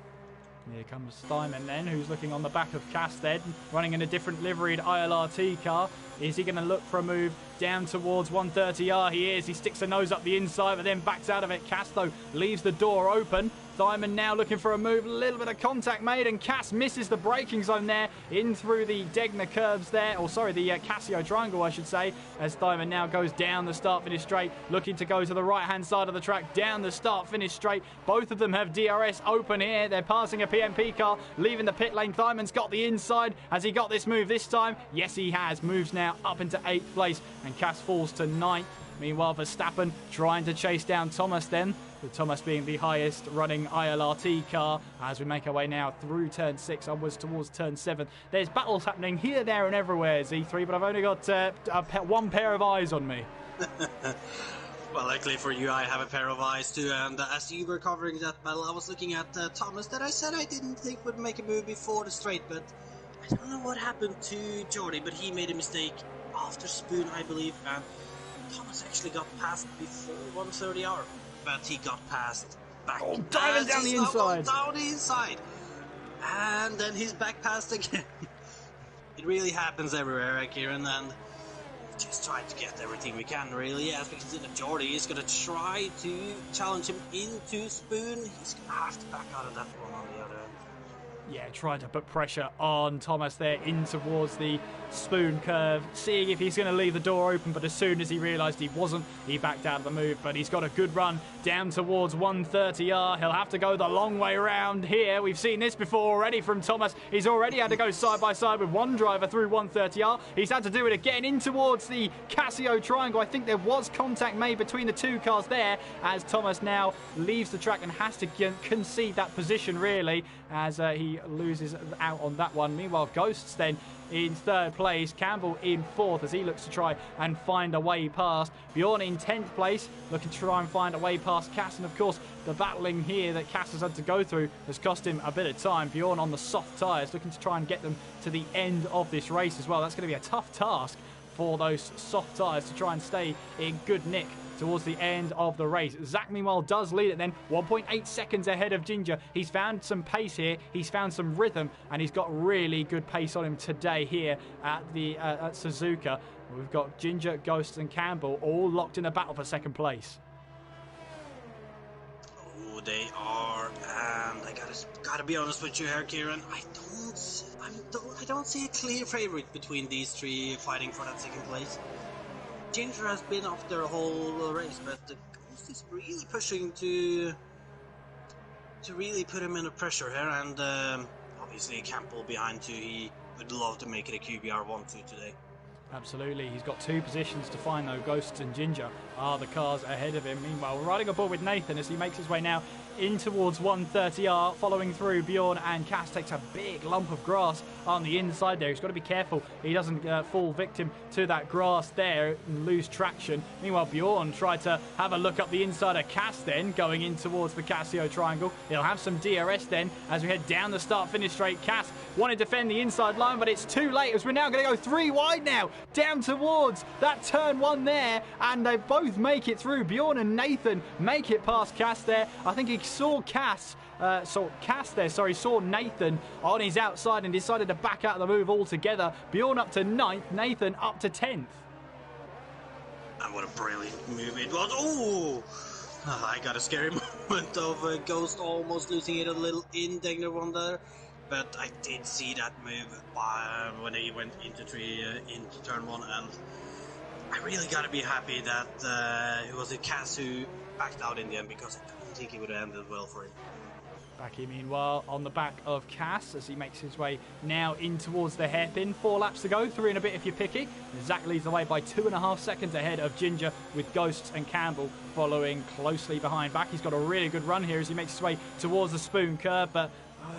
Here comes Steinman then, who's looking on the back of Cass then, running in a different liveried ILRT car. Is he going to look for a move down towards 130R? He is. He sticks a nose up the inside, but then backs out of it. Cass, though, leaves the door open. Diamond now looking for a move. A little bit of contact made, and Cass misses the braking zone there in through the Degner curves there. Or, sorry, the Casio triangle, I should say, as Diamond now goes down the start-finish straight, looking to go to the right-hand side of the track, down the start-finish straight. Both of them have DRS open here. They're passing a PMP car, leaving the pit lane. Diamond's got the inside. Has he got this move this time? Yes, he has. Moves now up into 8th place, and Cass falls to 9th. Meanwhile, Verstappen trying to chase down Thomas then, with Thomas being the highest running ILRT car as we make our way now through turn 6 onwards towards turn 7. There's battles happening here, there and everywhere, Z3, but I've only got one pair of eyes on me. Well, luckily for you, I have a pair of eyes too, and as you were covering that battle, I was looking at Thomas that I said I didn't think would make a move before the straight, but I don't know what happened to Geordie, but he made a mistake after Spoon, I believe, and Thomas actually got past before 130R, but he got past back. Oh, diving down the inside. Down the inside. And then he's back past again. It really happens everywhere, right, Kieran? And we've just tried to get everything we can, really. As we can see that Geordie is going to try to challenge him into Spoon. He's going to have to back out of that one on the other end. Yeah, trying to put pressure on Thomas there in towards the Spoon curve, seeing if he's going to leave the door open, but as soon as he realised he wasn't, he backed out of the move. But he's got a good run down towards 130R. He'll have to go the long way round here. We've seen this before already from Thomas. He's already had to go side by side with one driver through 130R. He's had to do it again in towards the Casio triangle. I think there was contact made between the two cars there, as Thomas now leaves the track and has to concede that position, really, as he loses out on that one. Meanwhile, Ghosts then in 3rd place, Campbell in 4th as he looks to try and find a way past. Bjorn in 10th place, looking to try and find a way past Cass, and of course the battling here that Cass has had to go through has cost him a bit of time. Bjorn on the soft tyres, looking to try and get them to the end of this race as well. That's going to be a tough task for those soft tyres to try and stay in good nick towards the end of the race. Zach, meanwhile, does lead it then, 1.8 seconds ahead of Ginger. He's found some pace here, he's found some rhythm, and he's got really good pace on him today here at the at Suzuka. We've got Ginger, Ghost, and Campbell all locked in a battle for second place. Oh, they are, and I gotta be honest with you here, Kieran. I don't see a clear favorite between these three fighting for that second place. Ginger has been off their whole race, but the Ghost is really pushing to really put him in the pressure here, and obviously Campbell behind too. He would love to make it a QBR 1-2 today. Absolutely, he's got two positions to find though. Ghosts and Ginger are the cars ahead of him. Meanwhile, riding aboard with Nathan as he makes his way now in towards 130R, following through Bjorn, and Cass takes a big lump of grass on the inside there. He's got to be careful he doesn't fall victim to that grass there and lose traction. Meanwhile, Bjorn tried to have a look up the inside of Cass then, going in towards the Casio triangle. He'll have some DRS then as we head down the start-finish straight. Cass wanted to defend the inside line, but it's too late as we're now going to go 3 wide now, down towards that turn 1 there, and they both make it through. Bjorn and Nathan make it past Cass there. I think he saw saw Nathan on his outside and decided to back out of the move altogether. Bjorn up to 9th, Nathan up to 10th. And what a brilliant move it was. Oh, I got a scary moment of Ghost almost losing it a little in Degner 1 there. But I did see that move when he went into turn 1, and I really gotta be happy that it was a Cass who backed out in the end, because I don't think it would have ended well for him. Backy, meanwhile, on the back of Cass as he makes his way now in towards the hairpin. 4 laps to go, 3 and a bit if you're picky. Zach leads the way by 2.5 seconds ahead of Ginger, with Ghosts and Campbell following closely behind. Backy's got a really good run here as he makes his way towards the spoon curve, but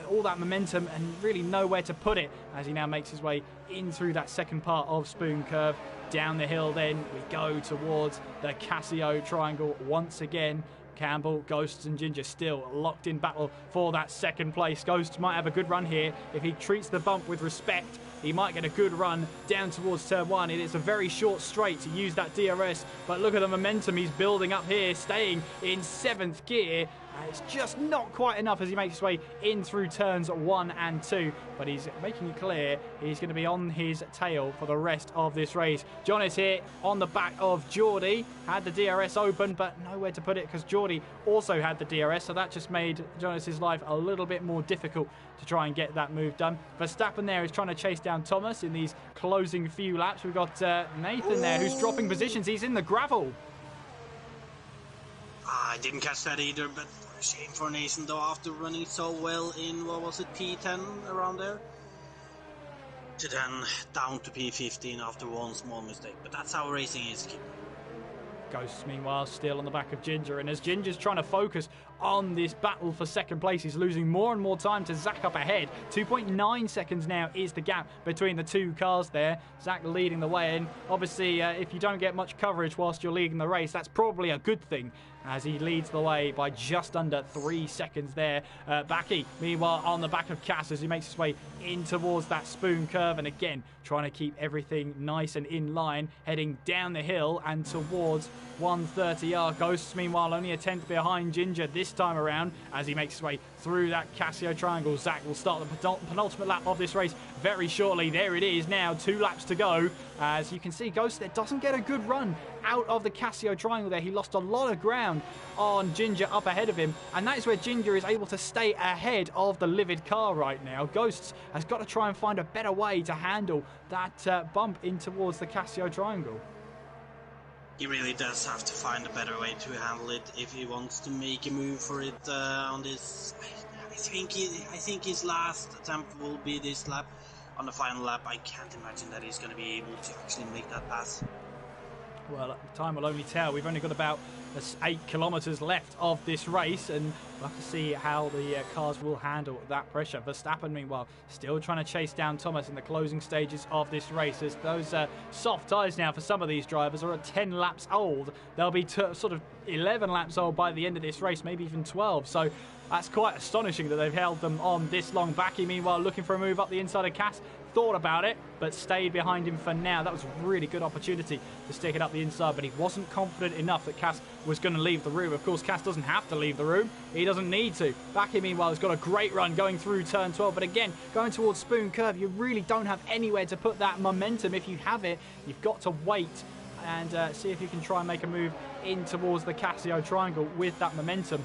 all that momentum and really nowhere to put it as he now makes his way in through that second part of spoon curve. Down the hill then we go towards the Casio triangle once again. Campbell, Ghosts and Ginger still locked in battle for that second place. Ghosts might have a good run here if he treats the bump with respect. He might get a good run down towards turn 1. It is a very short straight to use that DRS, but look at the momentum he's building up here, staying in 7th gear. It's just not quite enough as he makes his way in through turns 1 and 2, but he's making it clear he's going to be on his tail for the rest of this race. John is here on the back of Geordie, had the DRS open, but nowhere to put it because Geordie also had the DRS, so that just made Jonas' life a little bit more difficult to try and get that move done. Verstappen there is trying to chase down Thomas in these closing few laps. We've got Nathan there who's dropping positions. He's in the gravel. I didn't catch that either, but what a shame for Nathan though, after running so well in, what was it, P10 around there? To then down to P15 after one small mistake, but that's how racing is. Ghosts, meanwhile, still on the back of Ginger, and as Ginger's trying to focus on this battle for second place, he's losing more and more time to Zach up ahead. 2.9 seconds now is the gap between the two cars there. Zach leading the way, and obviously if you don't get much coverage whilst you're leading the race, that's probably a good thing, as he leads the way by just under 3 seconds there. Backy, meanwhile, on the back of Cass as he makes his way in towards that spoon curve, and again trying to keep everything nice and in line, heading down the hill and towards 130R. Ghosts, meanwhile, only a 10th behind Ginger this time around as he makes his way through that Casio triangle. Zach will start the penultimate lap of this race very shortly. There it is now, 2 laps to go. As you can see, Ghost there doesn't get a good run out of the Casio triangle there. He lost a lot of ground on Ginger up ahead of him, and that is where Ginger is able to stay ahead of the livid car right now. Ghosts has got to try and find a better way to handle that bump in towards the Casio triangle. He really does have to find a better way to handle it if he wants to make a move for it on this. I think his last attempt will be this lap. On the final lap, I can't imagine that he's going to be able to actually make that pass. Well, time will only tell. We've only got about 8 kilometres left of this race, and we'll have to see how the cars will handle that pressure. Verstappen, meanwhile, still trying to chase down Thomas in the closing stages of this race, as those soft tyres now for some of these drivers are at 10 laps old. They'll be sort of 11 laps old by the end of this race, maybe even 12. So that's quite astonishing that they've held them on this long. Backy, meanwhile, looking for a move up the inside of Cass. thought about it, but stayed behind him for now. That was a really good opportunity to stick it up the inside, but he wasn't confident enough that Cass was going to leave the room. Of course, Cass doesn't have to leave the room. He doesn't need to. Backy, meanwhile, has got a great run going through turn 12, but again, going towards Spoon Curve, you really don't have anywhere to put that momentum. If you have it, you've got to wait and see if you can try and make a move in towards the Casio triangle with that momentum.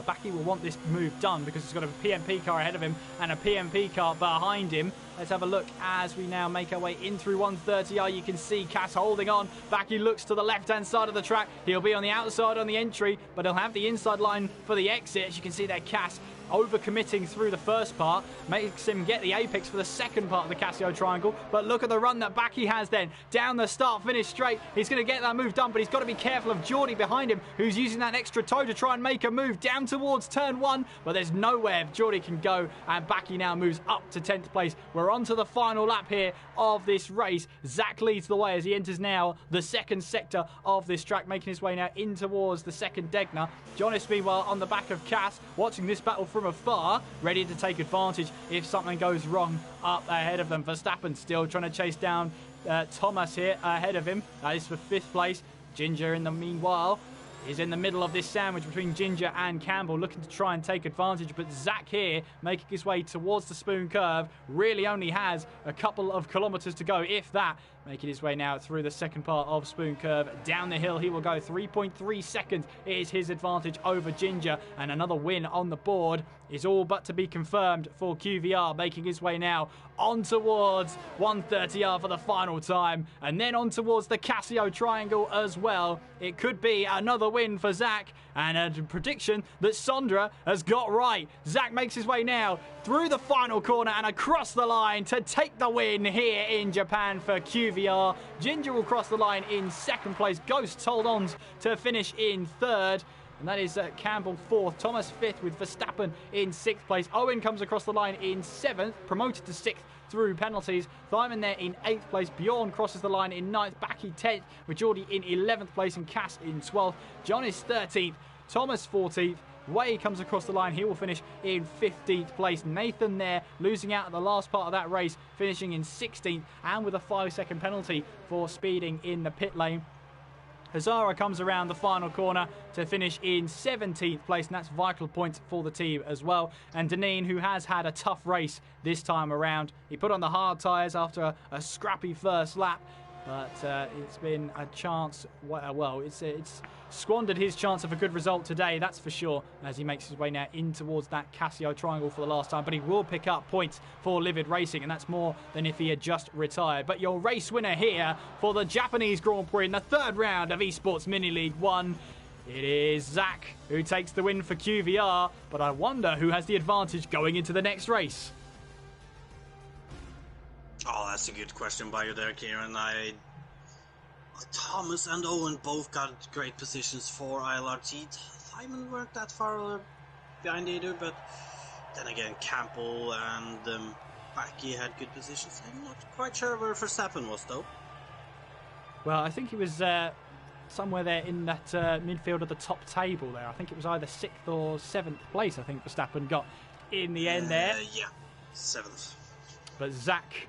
Backy will want this move done because he's got a PMP car ahead of him and a PMP car behind him. Let's have a look as we now make our way in through 130R. You can see Cass holding on. Backy looks to the left-hand side of the track. He'll be on the outside on the entry, but he'll have the inside line for the exit. As you can see there, Cass over-committing through the first part, makes him get the apex for the second part of the Casio triangle. But look at the run that Backy has then. Down the start, finish straight. He's going to get that move done, but he's got to be careful of Geordie behind him, who's using that extra toe to try and make a move down towards turn 1. But there's nowhere Geordie can go, and Backy now moves up to 10th place. We're on to the final lap here of this race. Zach leads the way as he enters now the second sector of this track, making his way now in towards the second Degner. Jonas, meanwhile, on the back of Cass, watching this battle from afar, ready to take advantage if something goes wrong up ahead of them. Verstappen still trying to chase down Thomas here ahead of him. That is for 5th place. Ginger, in the meanwhile, is in the middle of this sandwich between Ginger and Campbell, looking to try and take advantage. But Zach here, making his way towards the Spoon Curve, really only has a couple of kilometres to go, if that. Making his way now through the second part of Spoon Curve. Down the hill, he will go 3.3 seconds is his advantage over Ginger. And another win on the board is all but to be confirmed for QVR, making his way now on towards 130R for the final time. And then on towards the Casio triangle as well. It could be another win for Zach, and a prediction that Sondra has got right. Zach makes his way now through the final corner and across the line to take the win here in Japan for QVR. Ginger will cross the line in 2nd place. Ghosts hold on to finish in 3rd. And that is Campbell 4th, Thomas 5th with Verstappen in 6th place. Owen comes across the line in 7th, promoted to 6th through penalties. Thyman there in 8th place. Bjorn crosses the line in 9th. Backy 10th, with Geordie in 11th place and Cass in 12th. John is 13th, Thomas 14th. Way comes across the line. He will finish in 15th place. Nathan there losing out at the last part of that race, finishing in 16th and with a 5-second penalty for speeding in the pit lane. Hazara comes around the final corner to finish in 17th place, and that's vital points for the team as well. And Deneen, who has had a tough race this time around, he put on the hard tyres after a scrappy first lap, but it's been a chance, well, it's squandered his chance of a good result today, that's for sure, as he makes his way now in towards that Casio triangle for the last time. But he will pick up points for Livid Racing, and that's more than if he had just retired. But your race winner here for the Japanese Grand Prix in the 3rd round of Esports Mini League 1, it is Zach, who takes the win for QVR. But I wonder who has the advantage going into the next race. Oh, that's a good question by you there, Kieran. Thomas and Owen both got great positions for ILRT. Thyman weren't that far behind either, but then again, Campbell and Backy had good positions. I'm not quite sure where Verstappen was, though. Well, I think he was somewhere there in that midfield of the top table there. I think it was either 6th or 7th place, I think Verstappen got in the end there. Yeah, 7th. But Zach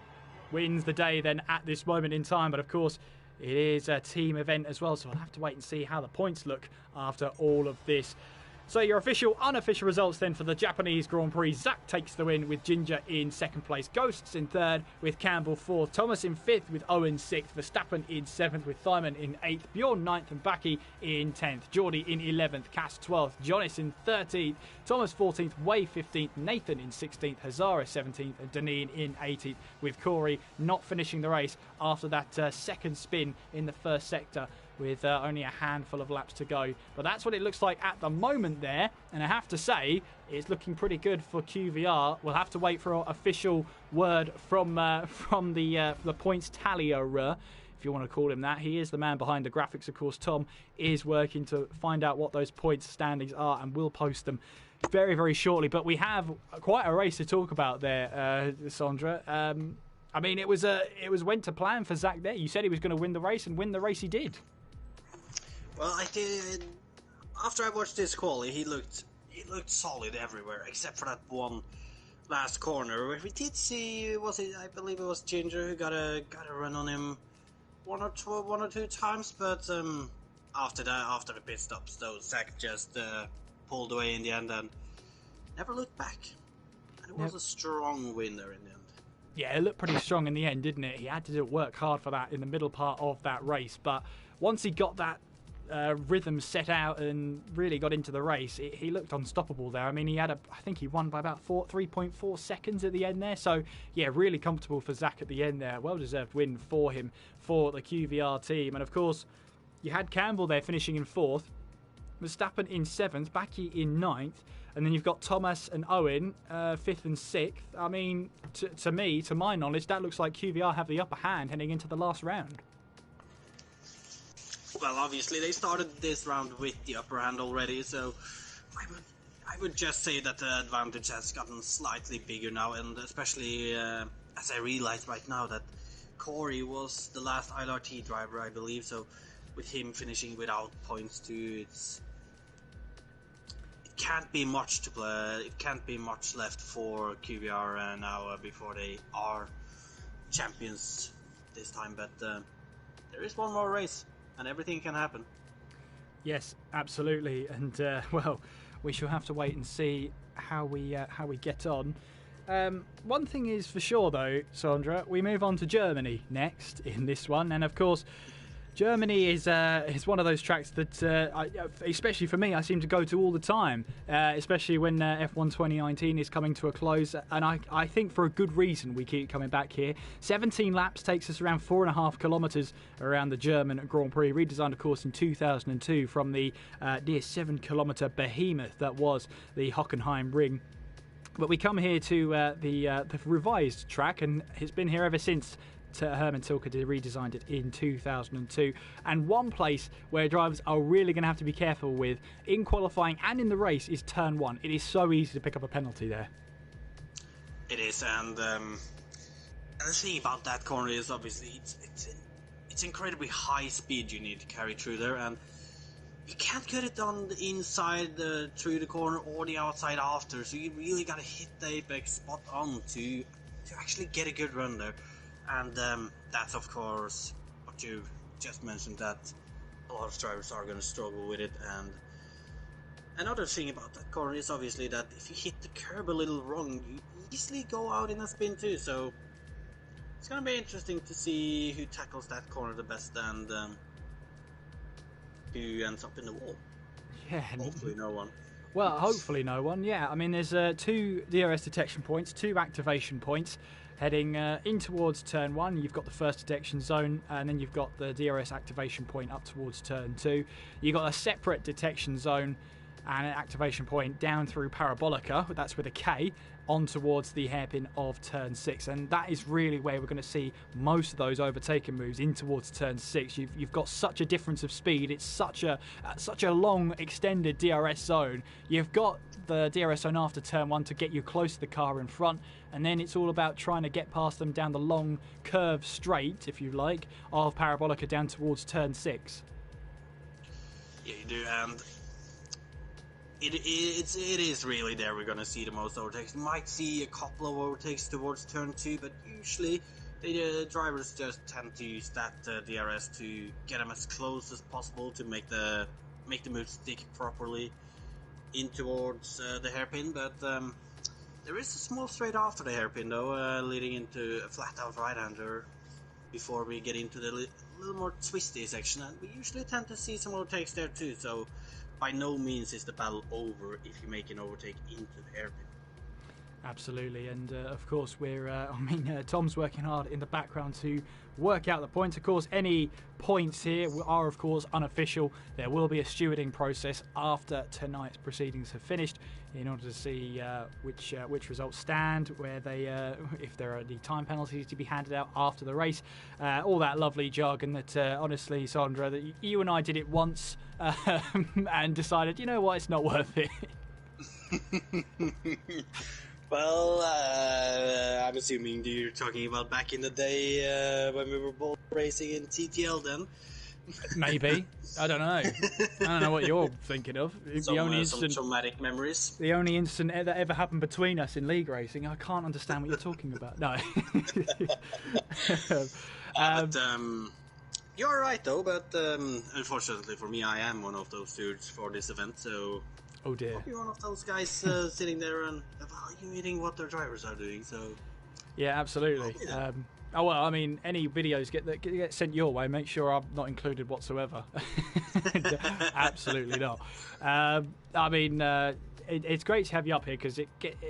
wins the day then at this moment in time. But of course, it is a team event as well, so I'll have to wait and see how the points look after all of this. So your official, unofficial results then for the Japanese Grand Prix. Zach takes the win with Ginger in 2nd place. Ghosts in 3rd with Campbell 4th. Thomas in 5th with Owen 6th. Verstappen in 7th with Thyman in 8th. Bjorn 9th and Backy in 10th. Geordie in 11th. Cass 12th. Jonas in 13th. Thomas 14th. Way 15th. Nathan in 16th. Hazara 17th. And Deneen in 18th, with Corey not finishing the race after that second spin in the first sector, with only a handful of laps to go. But that's what it looks like at the moment there, and I have to say it's looking pretty good for QVR. We'll have to wait for official word from the points tallier, if you want to call him that. He is the man behind the graphics, of course. Tom is working to find out what those points standings are, and we'll post them very, very shortly. But we have quite a race to talk about there, Sondra. I mean, it was went to plan for Zach there. You said he was going to win the race, and win the race he did. Well, I did. After I watched this quali, he looked solid everywhere, except for that one last corner where we did see, I believe it was Ginger who got a run on him one or two times, but after the pit stops, though, Zach just pulled away in the end and never looked back. And it was a strong win there in the end. Yeah, it looked pretty strong in the end, didn't it? He had to work hard for that in the middle part of that race, but once he got that rhythm set out and really got into the race, he looked unstoppable there. I mean, I think he won by about 3.4 seconds at the end there. So, yeah, really comfortable for Zach at the end there. Well-deserved win for him, for the QVR team. And, of course, you had Campbell there finishing in 4th, Verstappen in 7th, Bacchi in 9th, and then you've got Thomas and Owen 5th and 6th. I mean, to my knowledge, that looks like QVR have the upper hand heading into the last round. Well, obviously they started this round with the upper hand already, so I would just say that the advantage has gotten slightly bigger now, and especially as I realize right now that Corey was the last ILRT driver, I believe, so with him finishing without points too, it can't be much to play. It can't be much left for QVR now before they are champions this time, but there is one more race. And everything can happen. Yes, absolutely. And, well, we shall have to wait and see how we get on. One thing is for sure, though, Sandra, we move on to Germany next in this one. And, of course, Germany is one of those tracks that, especially for me, I seem to go to all the time, especially when F1 2019 is coming to a close. And I think for a good reason we keep coming back here. 17 laps takes us around 4.5 kilometres around the German Grand Prix, redesigned, of course, in 2002 from the near 7-kilometre behemoth that was the Hockenheim Ring. But we come here to the revised track, and it's been here ever since. Hermann Tilke redesigned it in 2002, and one place where drivers are really going to have to be careful with in qualifying and in the race is turn 1. It is so easy to pick up a penalty there. It is, and the thing about that corner is obviously it's incredibly high speed you need to carry through there, and you can't get it on the inside through the corner or the outside after, so you really got to hit the apex spot on to actually get a good run there. And that's, of course, what you just mentioned, that a lot of drivers are going to struggle with it. And another thing about that corner is obviously that if you hit the curb a little wrong, you easily go out in a spin too. So it's going to be interesting to see who tackles that corner the best and who ends up in the wall. Yeah. Hopefully no one. Well, hopefully no one, yeah. I mean, there's 2 DRS detection points, 2 activation points. Heading in towards turn 1, you've got the first detection zone, and then you've got the DRS activation point up towards turn 2. You've got a separate detection zone and an activation point down through Parabolica, that's with a K, on towards the hairpin of turn 6. And that is really where we're going to see most of those overtaking moves in towards turn 6. You've got such a difference of speed. It's such a long, extended DRS zone. You've got the DRS zone after turn 1 to get you close to the car in front, and then it's all about trying to get past them down the long curve straight, if you like, of Parabolica down towards turn 6. Yeah, you do, and it is really there we're going to see the most overtakes. You might see a couple of overtakes towards turn 2, but usually the drivers just tend to use that DRS to get them as close as possible to make the move stick properly in towards the hairpin. But there is a small straight after the hairpin though, leading into a flat out right-hander before we get into the little more twisty section, and we usually tend to see some overtakes there too, so by no means is the battle over if you make an overtake into the hairpin. Absolutely, and of course Tom's working hard in the background to work out the points. Of course, any points here are of course unofficial. There will be a stewarding process after tonight's proceedings have finished in order to see which results stand, where they if there are any time penalties to be handed out after the race, all that lovely jargon that honestly, Sandra, that you and I did it once and decided, you know what, it's not worth it. Well, I'm assuming you're talking about back in the day when we were both racing in TTL then. Maybe. I don't know. I don't know what you're thinking of. Some traumatic memories. The only incident that ever happened between us in league racing. I can't understand what you're talking about. No. You're right though, but unfortunately for me, I am one of those dudes for this event. So, oh dear, I'll be one of those guys sitting there and evaluating what their drivers are doing. So, yeah, absolutely. Oh well, I mean, any videos get sent your way, make sure I'm not included whatsoever. Absolutely not. I mean, it's great to have you up here because it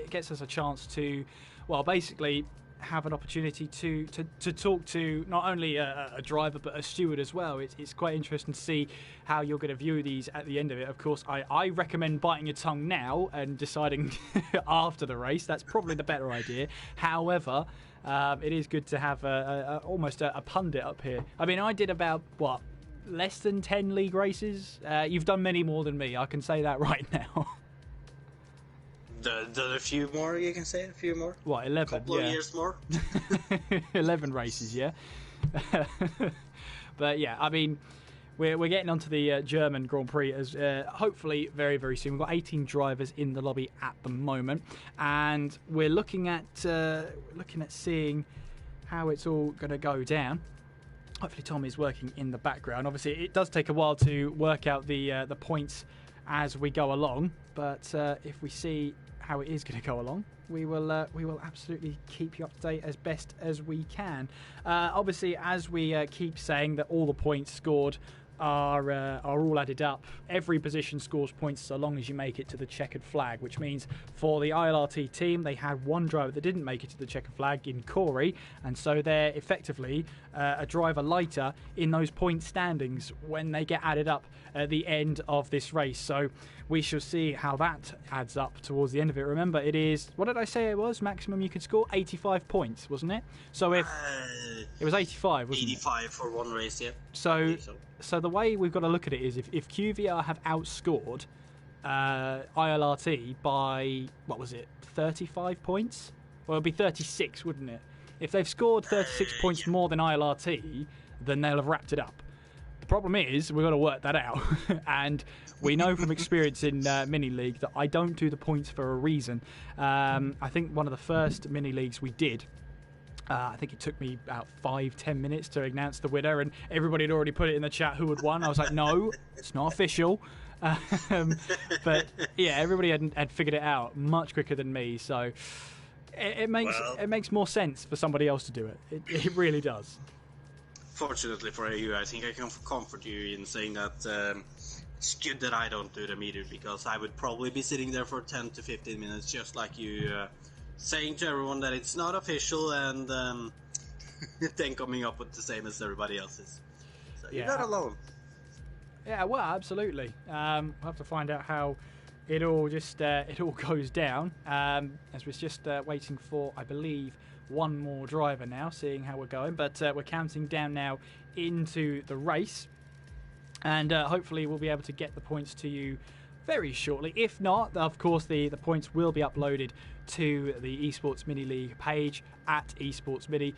gets us a chance to, well, basically have an opportunity to talk to not only a driver but a steward as well. It's quite interesting to see how you're going to view these at the end of it. Of course, I recommend biting your tongue now and deciding after the race. That's probably the better idea. However, it is good to have almost a pundit up here. I mean, I did about, less than 10 league races? You've done many more than me, I can say that right now. A few more, you can say? A few more? What, 11? Couple of years more? 11 races, yeah. But yeah, I mean, we're getting onto the German Grand Prix as hopefully very, very soon. We've got 18 drivers in the lobby at the moment, and we're looking at seeing how it's all going to go down. Hopefully Tom is working in the background. Obviously, it does take a while to work out the points as we go along, but if we see how it is going to go along, we will absolutely keep you up to date as best as we can. Obviously, as we keep saying that all the points scored are all added up. Every position scores points so long as you make it to the checkered flag, which means for the ILRT team, they had one driver that didn't make it to the checkered flag in Corey, and so they're effectively a driver lighter in those point standings when they get added up at the end of this race. So we shall see how that adds up towards the end of it. Remember, it is, what did I say it was? Maximum you could score? 85 points, wasn't it? So if it was 85, wasn't 85 for one race, yeah. So the way we've got to look at it is if QVR have outscored ILRT by, 35 points? Well, it'd be 36, wouldn't it? If they've scored 36 points more than ILRT, then they'll have wrapped it up. The problem is we've got to work that out. And we know from experience in Mini League that I don't do the points for a reason. I think one of the first Mini Leagues we did, I think it took me about 5-10 minutes to announce the winner, and everybody had already put it in the chat who had won. I was like, no, it's not official. But yeah, everybody had figured it out much quicker than me, so it makes more sense for somebody else to do it. It really does. Fortunately for you, I think I can comfort you in saying that it's good that I don't do them either, because I would probably be sitting there for 10 to 15 minutes just like you, saying to everyone that it's not official, and then coming up with the same as everybody else's. So you're not alone. Yeah, well, absolutely. We'll have to find out how it all goes down. As we're just waiting for, I believe, one more driver now, seeing how we're going. But we're counting down now into the race, and hopefully we'll be able to get the points to you very shortly. If not, of course, the points will be uploaded to the Esports Mini League page at Esports Mini.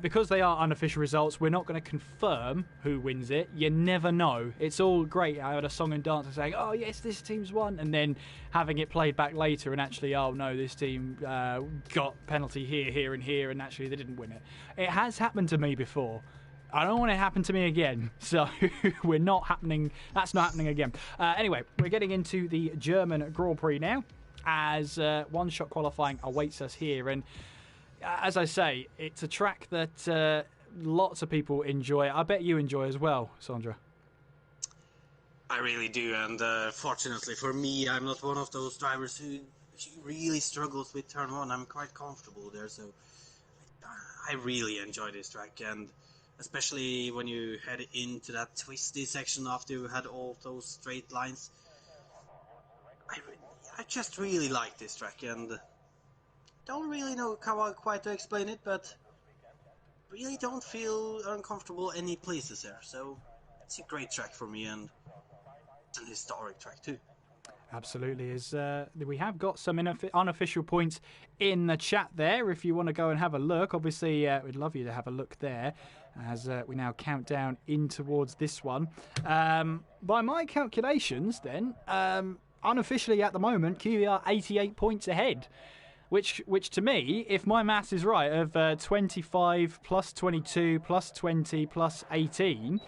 Because they are unofficial results, we're not going to confirm who wins it. You never know. It's all great. I had a song and dance and saying, oh yes, this team's won, and then having it played back later and actually, oh no, this team got penalty here, and here, and actually they didn't win it. It has happened to me before. I don't want it to happen to me again, so that's not happening again. Anyway, we're getting into the German Grand Prix now, as one-shot qualifying awaits us here, and as I say, it's a track that lots of people enjoy. I bet you enjoy as well, Sandra. I really do, and fortunately for me, I'm not one of those drivers who really struggles with turn one. I'm quite comfortable there, so I really enjoy this track, and especially when you head into that twisty section after you had all those straight lines. I just really like this track, and don't really know how quite to explain it, but really don't feel uncomfortable any places here. So it's a great track for me, and it's an historic track too. Absolutely. We have got some unofficial points in the chat there if you want to go and have a look. Obviously, we'd love you to have a look there as we now count down in towards this one. By my calculations, then, unofficially at the moment, QVR 88 points ahead. Which to me, if my maths is right, of 25 plus 22 plus 20 plus 18...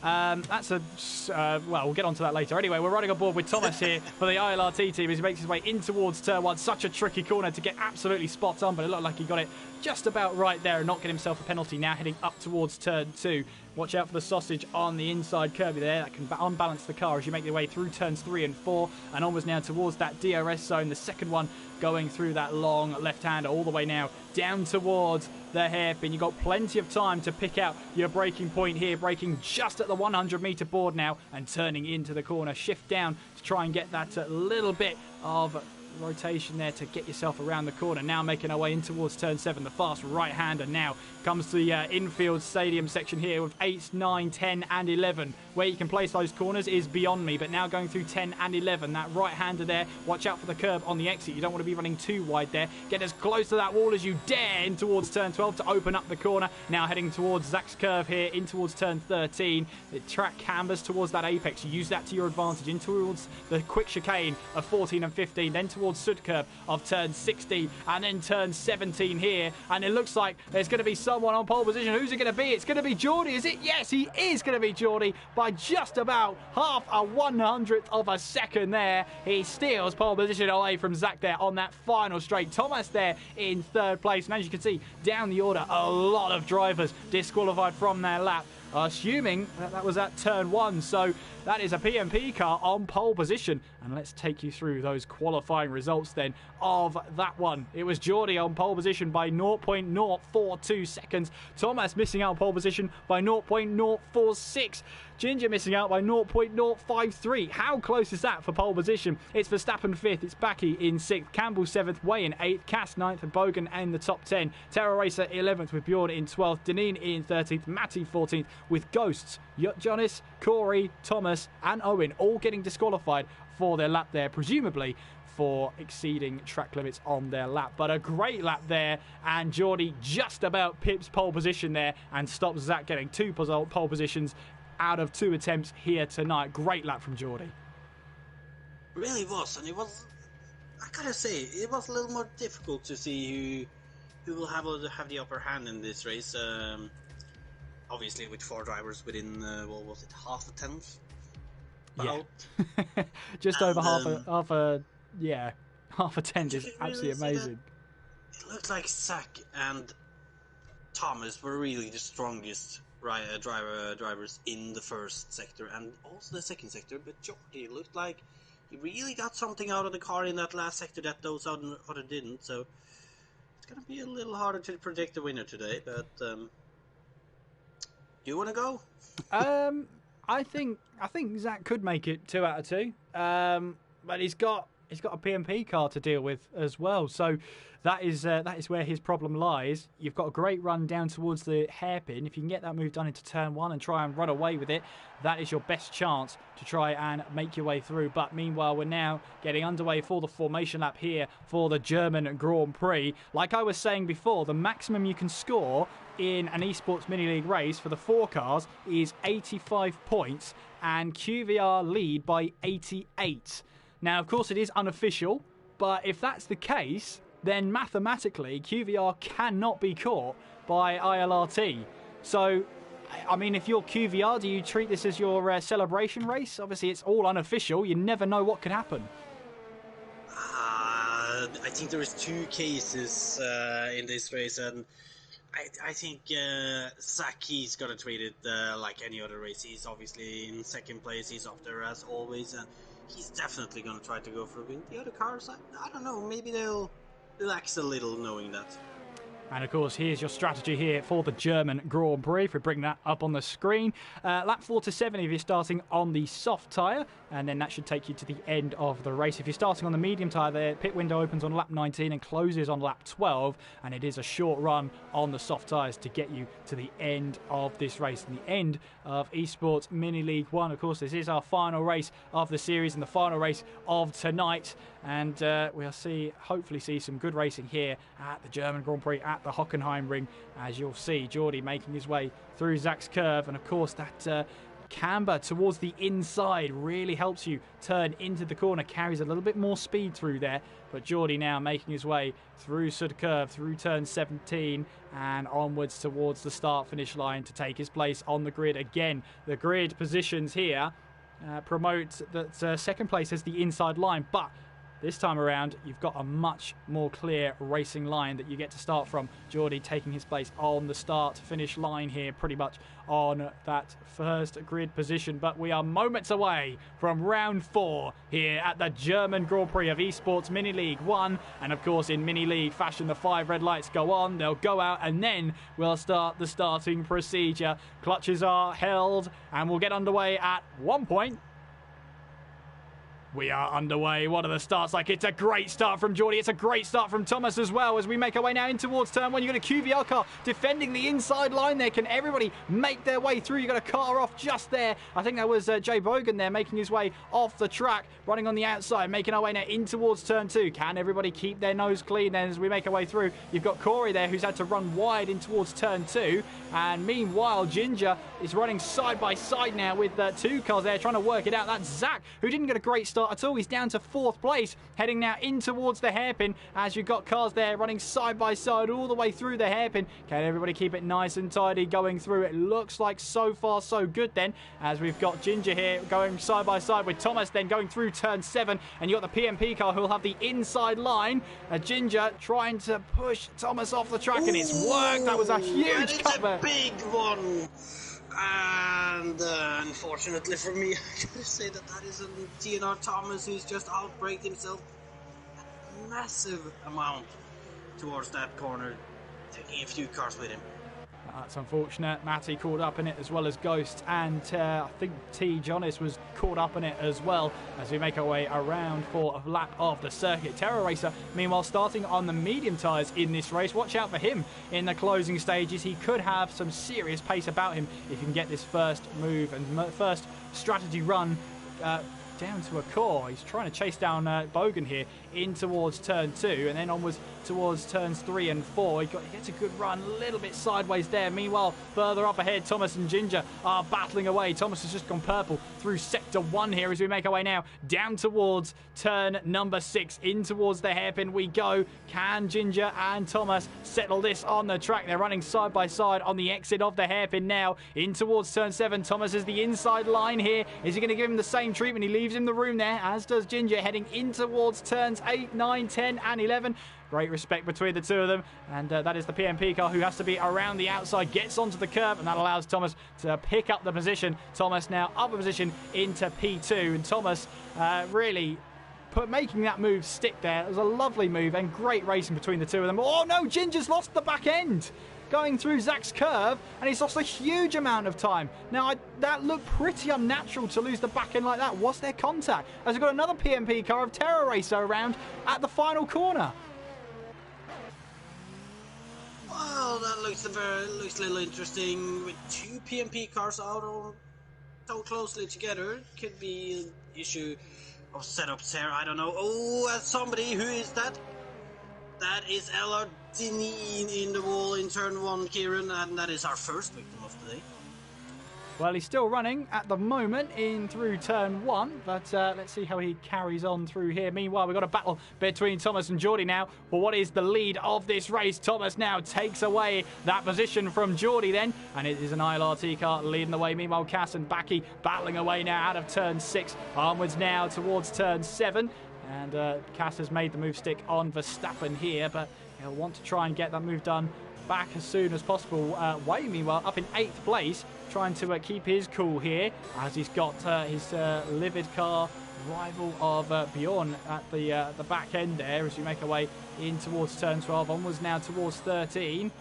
that's well, we'll get onto that later. Anyway, we're running on board with Thomas here for the ILRT team as he makes his way in towards turn 1. Such a tricky corner to get absolutely spot on, but it looked like he got it just about right there and not get himself a penalty. Now heading up towards turn 2. Watch out for the sausage on the inside curb there. That can unbalance the car as you make your way through turns 3 and 4 and onwards now towards that DRS zone. The second one going through that long left-hander all the way now down towards the hairpin. You've got plenty of time to pick out your braking point here. Braking just at the 100-metre board now and turning into the corner. Shift down to try and get that little bit of rotation there to get yourself around the corner. Now making our way in towards turn 7. The fast right-hander now comes to the infield stadium section here with 8, 9, 10 and 11. Where you can place those corners is beyond me, but now going through 10 and 11. That right-hander there, watch out for the curb on the exit. You don't want to be running too wide there. Get as close to that wall as you dare in towards turn 12 to open up the corner. Now heading towards Zach's curve here in towards turn 13. The track cambers towards that apex. You use that to your advantage in towards the quick chicane of 14 and 15. Then towards Sud curve of turn 16 and then turn 17 here. And it looks like there's going to be someone on pole position. Who's it going to be? It's going to be Geordie, is it? Yes, he is going to be Geordie by just about half a 100th of a second there. He steals pole position away from Zach there on that final straight. Thomas there in third place. And as you can see, down the order, a lot of drivers disqualified from their lap. Assuming that was at turn 1, so that is a PMP car on pole position. And let's take you through those qualifying results then of that one. It was Geordie on pole position by 0.042 seconds. Thomas missing out on pole position by 0.046. Ginger missing out by 0.053. How close is that for pole position? It's Verstappen 5th, it's Baki in 6th, Campbell 7th, Way in 8th, Cass 9th, and Bogan in the top 10. Terror Racer 11th with Bjorn in 12th, Deneen in 13th, Matty 14th, with Ghosts, Jonas, Corey, Thomas, and Owen all getting disqualified for their lap there, presumably for exceeding track limits on their lap. But a great lap there, and Geordie just about pips pole position there and stops Zach getting 2 pole positions out of 2 attempts here tonight. Great lap from Geordie. Really was, and it was, I gotta say, it was a little more difficult to see who will have the upper hand in this race. Obviously with 4 drivers within, what was it, half a tenth? Yeah. Just over half a tenth is absolutely amazing. It looked like Zach and Thomas were really the strongest drivers in the first sector and also the second sector, but Geordie looked like he really got something out of the car in that last sector that those other didn't, so it's gonna be a little harder to predict the winner today, but do you want to go? I think Zach could make it 2 out of 2, but he's got a PMP car to deal with as well. So that is where his problem lies. You've got a great run down towards the hairpin. If you can get that move done into turn 1 and try and run away with it, that is your best chance to try and make your way through. But meanwhile, we're now getting underway for the formation lap here for the German Grand Prix. Like I was saying before, the maximum you can score in an esports mini league race for the 4 cars is 85 points, and QVR lead by 88. Now, of course, it is unofficial, but if that's the case, then mathematically QVR cannot be caught by ILRT. So, I mean, if you're QVR, do you treat this as your celebration race? Obviously, it's all unofficial. You never know what could happen. I think there is 2 cases in this race, and I think Zach, he's gonna treat it like any other race. He's obviously in second place. He's up there as always, and he's definitely gonna try to go for a win. The other cars, I don't know. Maybe they'll relax a little knowing that. And of course, here's your strategy here for the German Grand Prix. If we bring that up on the screen, lap 4 to 7 if you're starting on the soft tyre, and then that should take you to the end of the race. If you're starting on the medium tyre, the pit window opens on lap 19 and closes on lap 12, and it is a short run on the soft tyres to get you to the end of this race and the end of Esports Mini League 1. Of course, this is our final race of the series and the final race of tonight, and we'll hopefully see some good racing here at the German Grand Prix at the Hockenheimring. As you'll see, Geordie making his way through Zach's curve, and of course that camber towards the inside really helps you turn into the corner, carries a little bit more speed through there. But Geordie now making his way through Sud curve, through turn 17 and onwards towards the start finish line to take his place on the grid. Again, the grid positions here promote that second place as the inside line, but this time around, you've got a much more clear racing line that you get to start from. Geordie taking his place on the start-finish line here, pretty much on that first grid position. But we are moments away from round 4 here at the German Grand Prix of Esports Mini League 1. And of course, in Mini League fashion, the 5 red lights go on, they'll go out, and then we'll start the starting procedure. Clutches are held, and we'll get underway at 1 point. We are underway. What are the starts like? It's a great start from Geordie. It's a great start from Thomas as well as we make our way now in towards turn 1. You've got a QVR car defending the inside line there. Can everybody make their way through? You've got a car off just there. I think that was Jay Bogan there making his way off the track, running on the outside, making our way now in towards turn 2. Can everybody keep their nose clean then as we make our way through? You've got Corey there who's had to run wide in towards turn 2. And meanwhile, Ginger is running side by side now with 2 cars there trying to work it out. That's Zach, who didn't get a great start at all. He's down to 4th place, heading now in towards the hairpin as you've got cars there running side by side all the way through the hairpin. Can everybody keep it nice and tidy going through? It looks like so far so good then, as we've got Ginger here going side by side with Thomas then going through turn 7, and you've got the PMP car who'll have the inside line. Ginger trying to push Thomas off the track. Ooh, and it's worked. That was a huge cover. Big one. And unfortunately for me, I gotta say that is a TNR Thomas who's just outbraked himself a massive amount towards that corner, taking a few cars with him. That's unfortunate. Matty caught up in it as well as Ghost, and I think T. Jonas was caught up in it as well as we make our way around for a lap of the circuit. Terror Racer, meanwhile, starting on the medium tyres in this race. Watch out for him in the closing stages. He could have some serious pace about him if he can get this first move and first strategy run down to a core. He's trying to chase down Bogan here in towards turn 2 and then onwards towards turns 3 and 4. He gets a good run, a little bit sideways there. Meanwhile, further up ahead, Thomas and Ginger are battling away. Thomas has just gone purple through sector 1 here as we make our way now down towards turn number 6. In towards the hairpin we go. Can Ginger and Thomas settle this on the track? They're running side by side on the exit of the hairpin now. In towards turn 7, Thomas is the inside line here. Is he going to give him the same treatment? He leaves him the room there, as does Ginger, heading in towards turns 8, 9, 10 and 11. Great respect between the two of them, and that is the PMP car who has to be around the outside, gets onto the curb, and that allows Thomas to pick up the position. Thomas now up a position into P2, and Thomas really making that move stick there. It was a lovely move and great racing between the two of them. Oh no, Ginger's lost the back end going through Zach's curve, and he's lost a huge amount of time. Now, that looked pretty unnatural to lose the back end like that. Was there contact? As we've got another PMP car of Terror Racer around at the final corner. Well, that looks a little interesting with 2 PMP cars out so closely together. Could be an issue of setups here. I don't know. Oh, somebody, who is that? That is LR in the wall in turn 1, Kieran, and that is our first victim of the day. Well, he's still running at the moment in through turn 1, but let's see how he carries on through here. Meanwhile, we've got a battle between Thomas and Geordie now for what is the lead of this race. Thomas now takes away that position from Geordie then, and it is an ILRT car leading the way. Meanwhile, Cass and Backy battling away now out of turn 6, onwards now towards turn 7. And Cass has made the move stick on Verstappen here, but he'll want to try and get that move done back as soon as possible. Way, meanwhile, up in 8th place, trying to keep his cool here as he's got his livid car rival of Bjorn at the back end there as we make our way in towards turn 12, onwards now towards 13.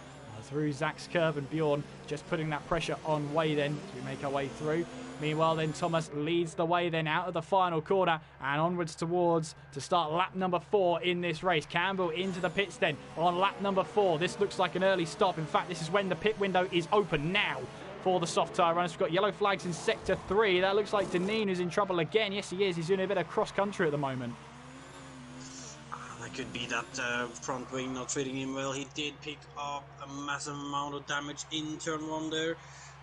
Through Zach's curve, and Bjorn just putting that pressure on Way then as we make our way through. Meanwhile then Thomas leads the way then out of the final corner and onwards towards to start lap number 4 in this race. Campbell into the pits then on lap number 4. This looks like an early stop. In fact, this is when the pit window is open now for the soft tyre runners. We've got yellow flags in sector 3. That looks like Deneen who's in trouble again. Yes, he is. He's doing a bit of cross country at the moment. That could be that front wing not treating him well. He did pick up a massive amount of damage in turn 1 there.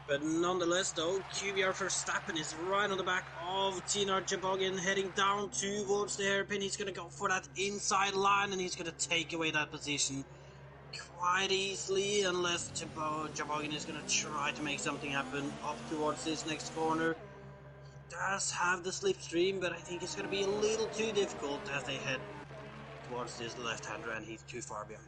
But nonetheless, though, QBR Verstappen is right on the back of Tinar Jabogin, heading down towards the hairpin. He's going to go for that inside line, and he's going to take away that position quite easily, unless Jabogin is going to try to make something happen up towards this next corner. He does have the slipstream, but I think it's going to be a little too difficult as they head towards this left-hander, and he's too far behind.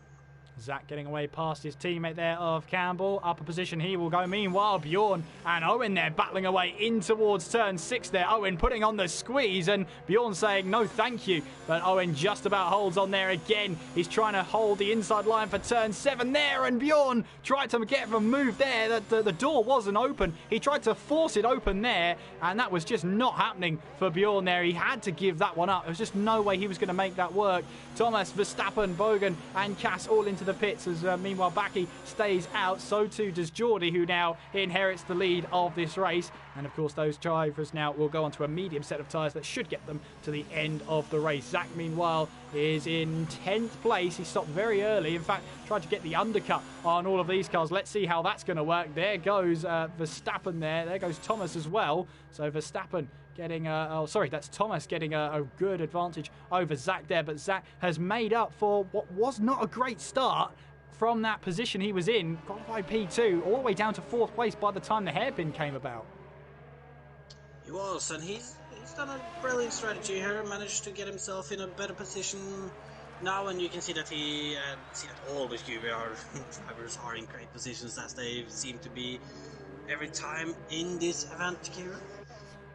Zach getting away past his teammate there of Campbell. Upper position he will go. Meanwhile, Bjorn and Owen there battling away in towards turn 6 there. Owen putting on the squeeze and Bjorn saying no thank you. But Owen just about holds on there again. He's trying to hold the inside line for turn 7 there, and Bjorn tried to get him a move there. The door wasn't open. He tried to force it open there, and that was just not happening for Bjorn there. He had to give that one up. There was just no way he was going to make that work. Thomas, Verstappen, Bogan and Cass all into the pits as meanwhile Baki stays out. So too does Geordie, who now inherits the lead of this race. And of course those drivers now will go onto a medium set of tyres that should get them to the end of the race. Zach meanwhile is in 10th place. He stopped very early. In fact, tried to get the undercut on all of these cars. Let's see how that's going to work. There goes Verstappen there. There goes Thomas as well. So Verstappen getting that's Thomas getting a good advantage over Zach there, but Zach has made up for what was not a great start from that position he was in. Qualified P2 all the way down to 4th place by the time the hairpin came about. He was, and he's done a brilliant strategy here, managed to get himself in a better position now, and you can see that all the QBR drivers are in great positions as they seem to be every time in this event, Kira.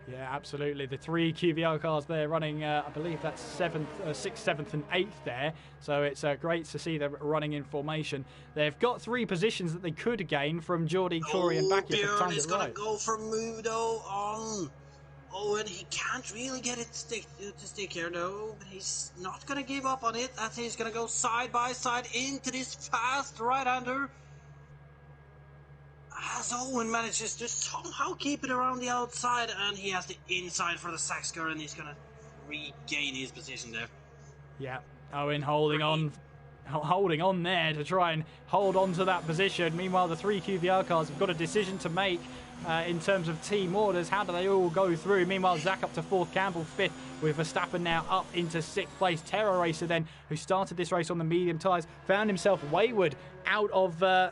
Yeah, absolutely. The 3 QVR cars there running, I believe that's 6th, 7th and 8th there. So it's great to see them running in formation. They've got 3 positions that they could gain from Geordie, Corey and Baki. Bjorn is going to go for Mudo on Owen. He can't really get it to stick here though, but he's not going to give up on it as he's going to go side by side into this fast right-hander. As Owen manages to somehow keep it around the outside, and he has the inside for the Sax car, and he's going to regain his position there. Yeah, Owen holding on there to try and hold on to that position. Meanwhile, the 3 QVR cars have got a decision to make in terms of team orders. How do they all go through? Meanwhile, Zach up to 4th, Campbell 5th, with Verstappen now up into 6th place. Terror Racer then, who started this race on the medium tyres, found himself wayward out of the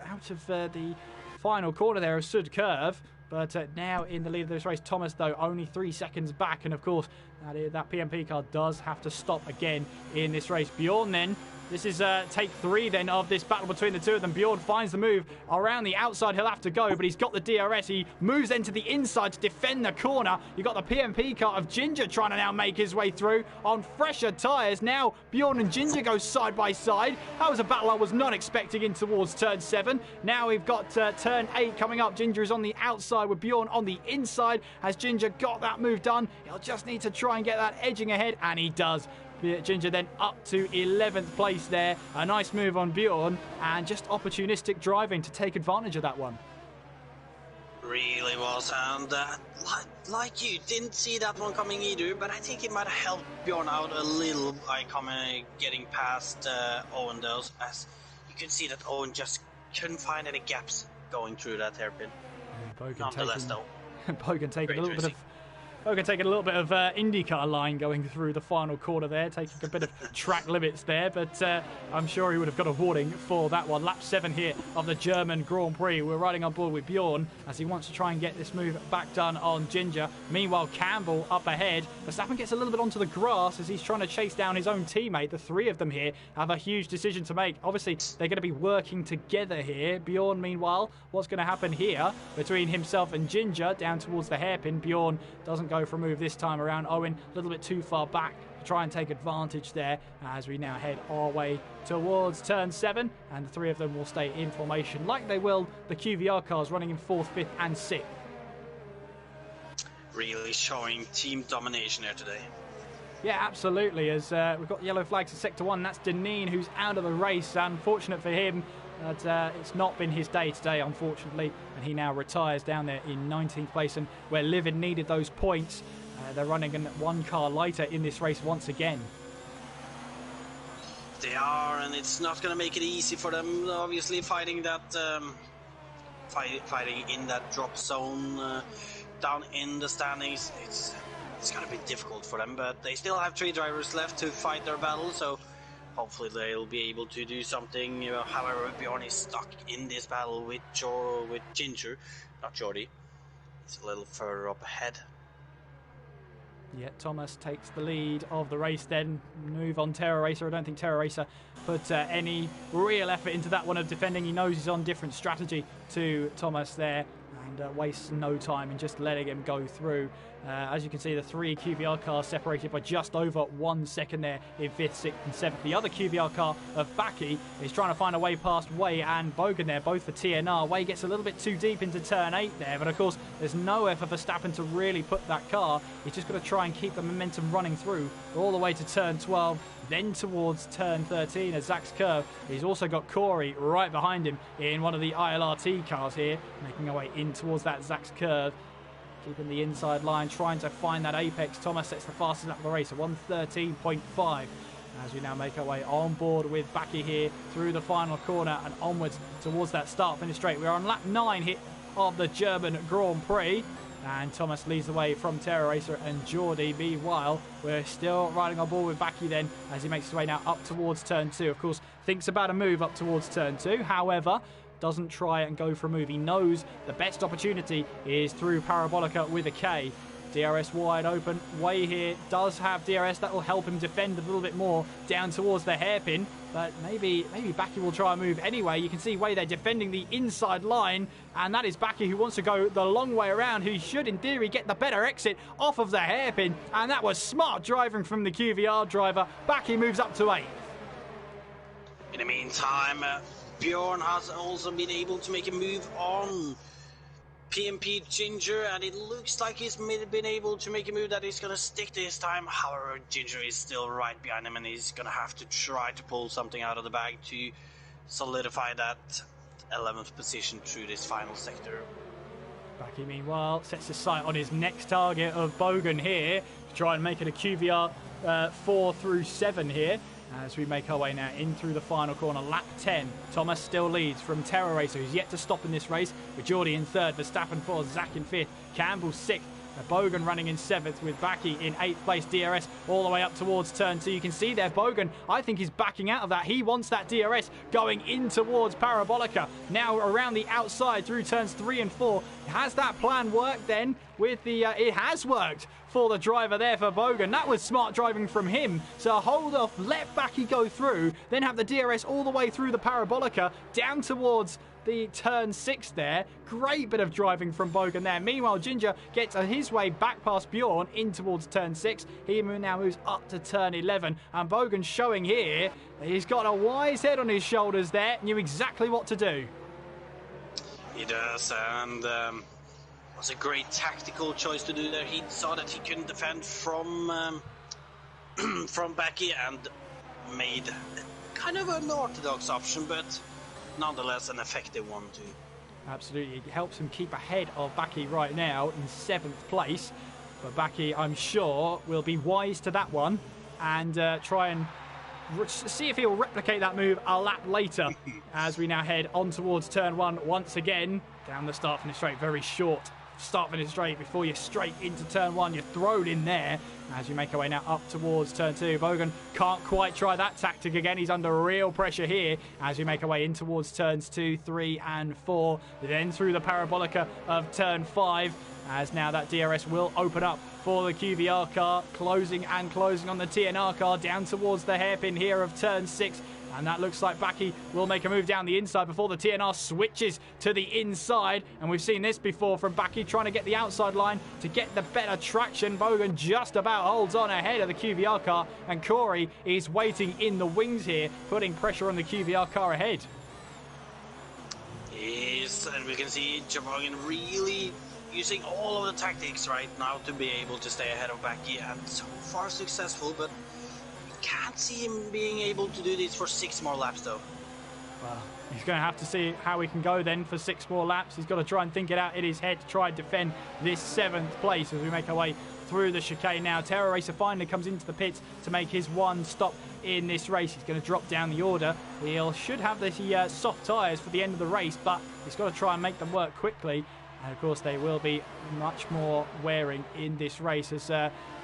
final corner there of Sud Curve, but now in the lead of this race. Thomas though only 3 seconds back, and of course that PMP car does have to stop again in this race. Bjorn then, this is take 3 then of this battle between the two of them. Bjorn finds the move around the outside. He'll have to go, but he's got the DRS. He moves into the inside to defend the corner. You've got the PMP car of Ginger trying to now make his way through on fresher tyres. Now Bjorn and Ginger go side by side. That was a battle I was not expecting in towards turn 7. Now we've got turn 8 coming up. Ginger is on the outside with Bjorn on the inside. Has Ginger got that move done? He'll just need to try and get that edging ahead, and he does. Ginger then up to 11th place there. A nice move on Bjorn, and just opportunistic driving to take advantage of that one. Really was, and like you, didn't see that one coming either, but I think it might have helped Bjorn out a little by getting past Owen those, as you could see that Owen just couldn't find any gaps going through that hairpin. Bogan taking a little bit of Bogan taking a little bit of IndyCar line going through the final corner there, taking a bit of track limits there, but I'm sure he would have got a warning for that one. Lap 7 here of the German Grand Prix. We're riding on board with Bjorn as he wants to try and get this move back done on Ginger. Meanwhile, Campbell up ahead. Verstappen gets a little bit onto the grass as he's trying to chase down his own teammate. The three of them here have a huge decision to make. Obviously, they're going to be working together here. Bjorn, meanwhile, what's going to happen here between himself and Ginger down towards the hairpin? Bjorn doesn't go for a move this time around. Owen a little bit too far back to try and take advantage there as we now head our way towards turn 7, and the three of them will stay in formation like they will the QVR cars running in 4th, 5th and 6th. Really showing team domination here today. Yeah, absolutely, as we've got yellow flags in Sector 1. That's Deneen who's out of the race. Unfortunate for him, but it's not been his day today, unfortunately, and he now retires down there in 19th place, and where Livin needed those points, they're running one car lighter in this race once again. They are, and it's not going to make it easy for them, obviously, fighting that fighting in that drop zone down in the standings. It's going to be difficult for them, but they still have 3 drivers left to fight their battle, so hopefully they'll be able to do something. However, Bjorn is stuck in this battle with Ginger, not Jordy. He's a little further up ahead. Yeah, Thomas takes the lead of the race then. Move on Terror Racer. I don't think Terror Racer put any real effort into that one of defending. He knows he's on different strategy to Thomas there, and wastes no time in just letting him go through. As you can see, the 3 QVR cars separated by just over 1 second there in 5th, 6th and 7th. The other QVR car of Baki is trying to find a way past Way and Bogan there, both for TNR. Way gets a little bit too deep into turn 8 there, but of course there's nowhere for Verstappen to really put that car. He's just got to try and keep the momentum running through all the way to turn 12, then towards turn 13 as Zach's curve. He's also got Corey right behind him in one of the ILRT cars here, making our way in towards that Zach's curve. Keeping the inside line, trying to find that apex. Thomas sets the fastest lap of the race at 1:13.5. As we now make our way on board with Baki here through the final corner and onwards towards that start-finish straight. We're on lap 9 here of the German Grand Prix. And Thomas leads the way from Terror Racer and Geordie. Meanwhile, we're still riding on board with Baki then as he makes his way now up towards turn 2. Of course, thinks about a move up towards turn 2. However, doesn't try and go for a move. He knows the best opportunity is through Parabolica with a K. DRS wide open. Way here does have DRS. That will help him defend a little bit more down towards the hairpin. But maybe Baki will try a move anyway. You can see Way there defending the inside line. And that is Baki who wants to go the long way around, who should, in theory, get the better exit off of the hairpin. And that was smart driving from the QVR driver. Baki moves up to 8th. In the meantime, Bjorn has also been able to make a move on PMP Ginger, and it looks like he's been able to make a move that is going to stick this time. However, Ginger is still right behind him, and he's going to have to try to pull something out of the bag to solidify that 11th position through this final sector. Baki, meanwhile, sets his sight on his next target of Bogan here to try and make it a QVR 4 through 7 here. As we make our way now in through the final corner, lap 10. Thomas still leads from Terror Racer, who's yet to stop in this race, with Geordie in 3rd, Verstappen 4th, Zach in 5th, Campbell 6th, Bogan running in 7th with Baki in 8th place. DRS all the way up towards turn 2. You can see there Bogan, I think, is backing out of that. He wants that DRS going in towards Parabolica. Now around the outside through turns 3 and 4. Has that plan worked then? With the it has worked for the driver there for Bogan. That was smart driving from him. So hold off, let Baki go through, then have the DRS all the way through the Parabolica down towards the turn 6 there. Great bit of driving from Bogan there. Meanwhile, Ginger gets his way back past Bjorn in towards turn 6. He now moves up to turn 11. And Bogan showing here he's got a wise head on his shoulders there. Knew exactly what to do. He does, and was a great tactical choice to do there. He saw that he couldn't defend from Baki and made kind of an orthodox option, but nonetheless an effective one too. Absolutely, it helps him keep ahead of Baki right now in 7th place. But Baki, I'm sure, will be wise to that one and try and see if he'll replicate that move a lap later as we now head on towards turn 1 once again. Down the start from the straight, very short start finish straight before you're straight into turn 1. You're thrown in there as you make your way now up towards turn 2. Bogan can't quite try that tactic again. He's under real pressure here as we make our way in towards turns 2, 3 and 4. Then through the parabolica of turn 5, as now that DRS will open up for the QVR car, closing on the TNR car down towards the hairpin here of turn 6. And that looks like Baki will make a move down the inside before the TNR switches to the inside. And we've seen this before from Baki trying to get the outside line to get the better traction. Bogan just about holds on ahead of the QVR car. And Corey is waiting in the wings here, putting pressure on the QVR car ahead. Yes, and we can see Jabogin really using all of the tactics right now to be able to stay ahead of Baki. And so far successful, but can't see him being able to do this for 6 more laps though. Well, he's going to have to see how he can go then for 6 more laps. He's got to try and think it out in his head to try and defend this 7th place as we make our way through the chicane now. Terror Racer finally comes into the pits to make his 1 stop in this race. He's going to drop down the order. He should have the soft tyres for the end of the race, but he's got to try and make them work quickly. And of course they will be much more wearing in this race as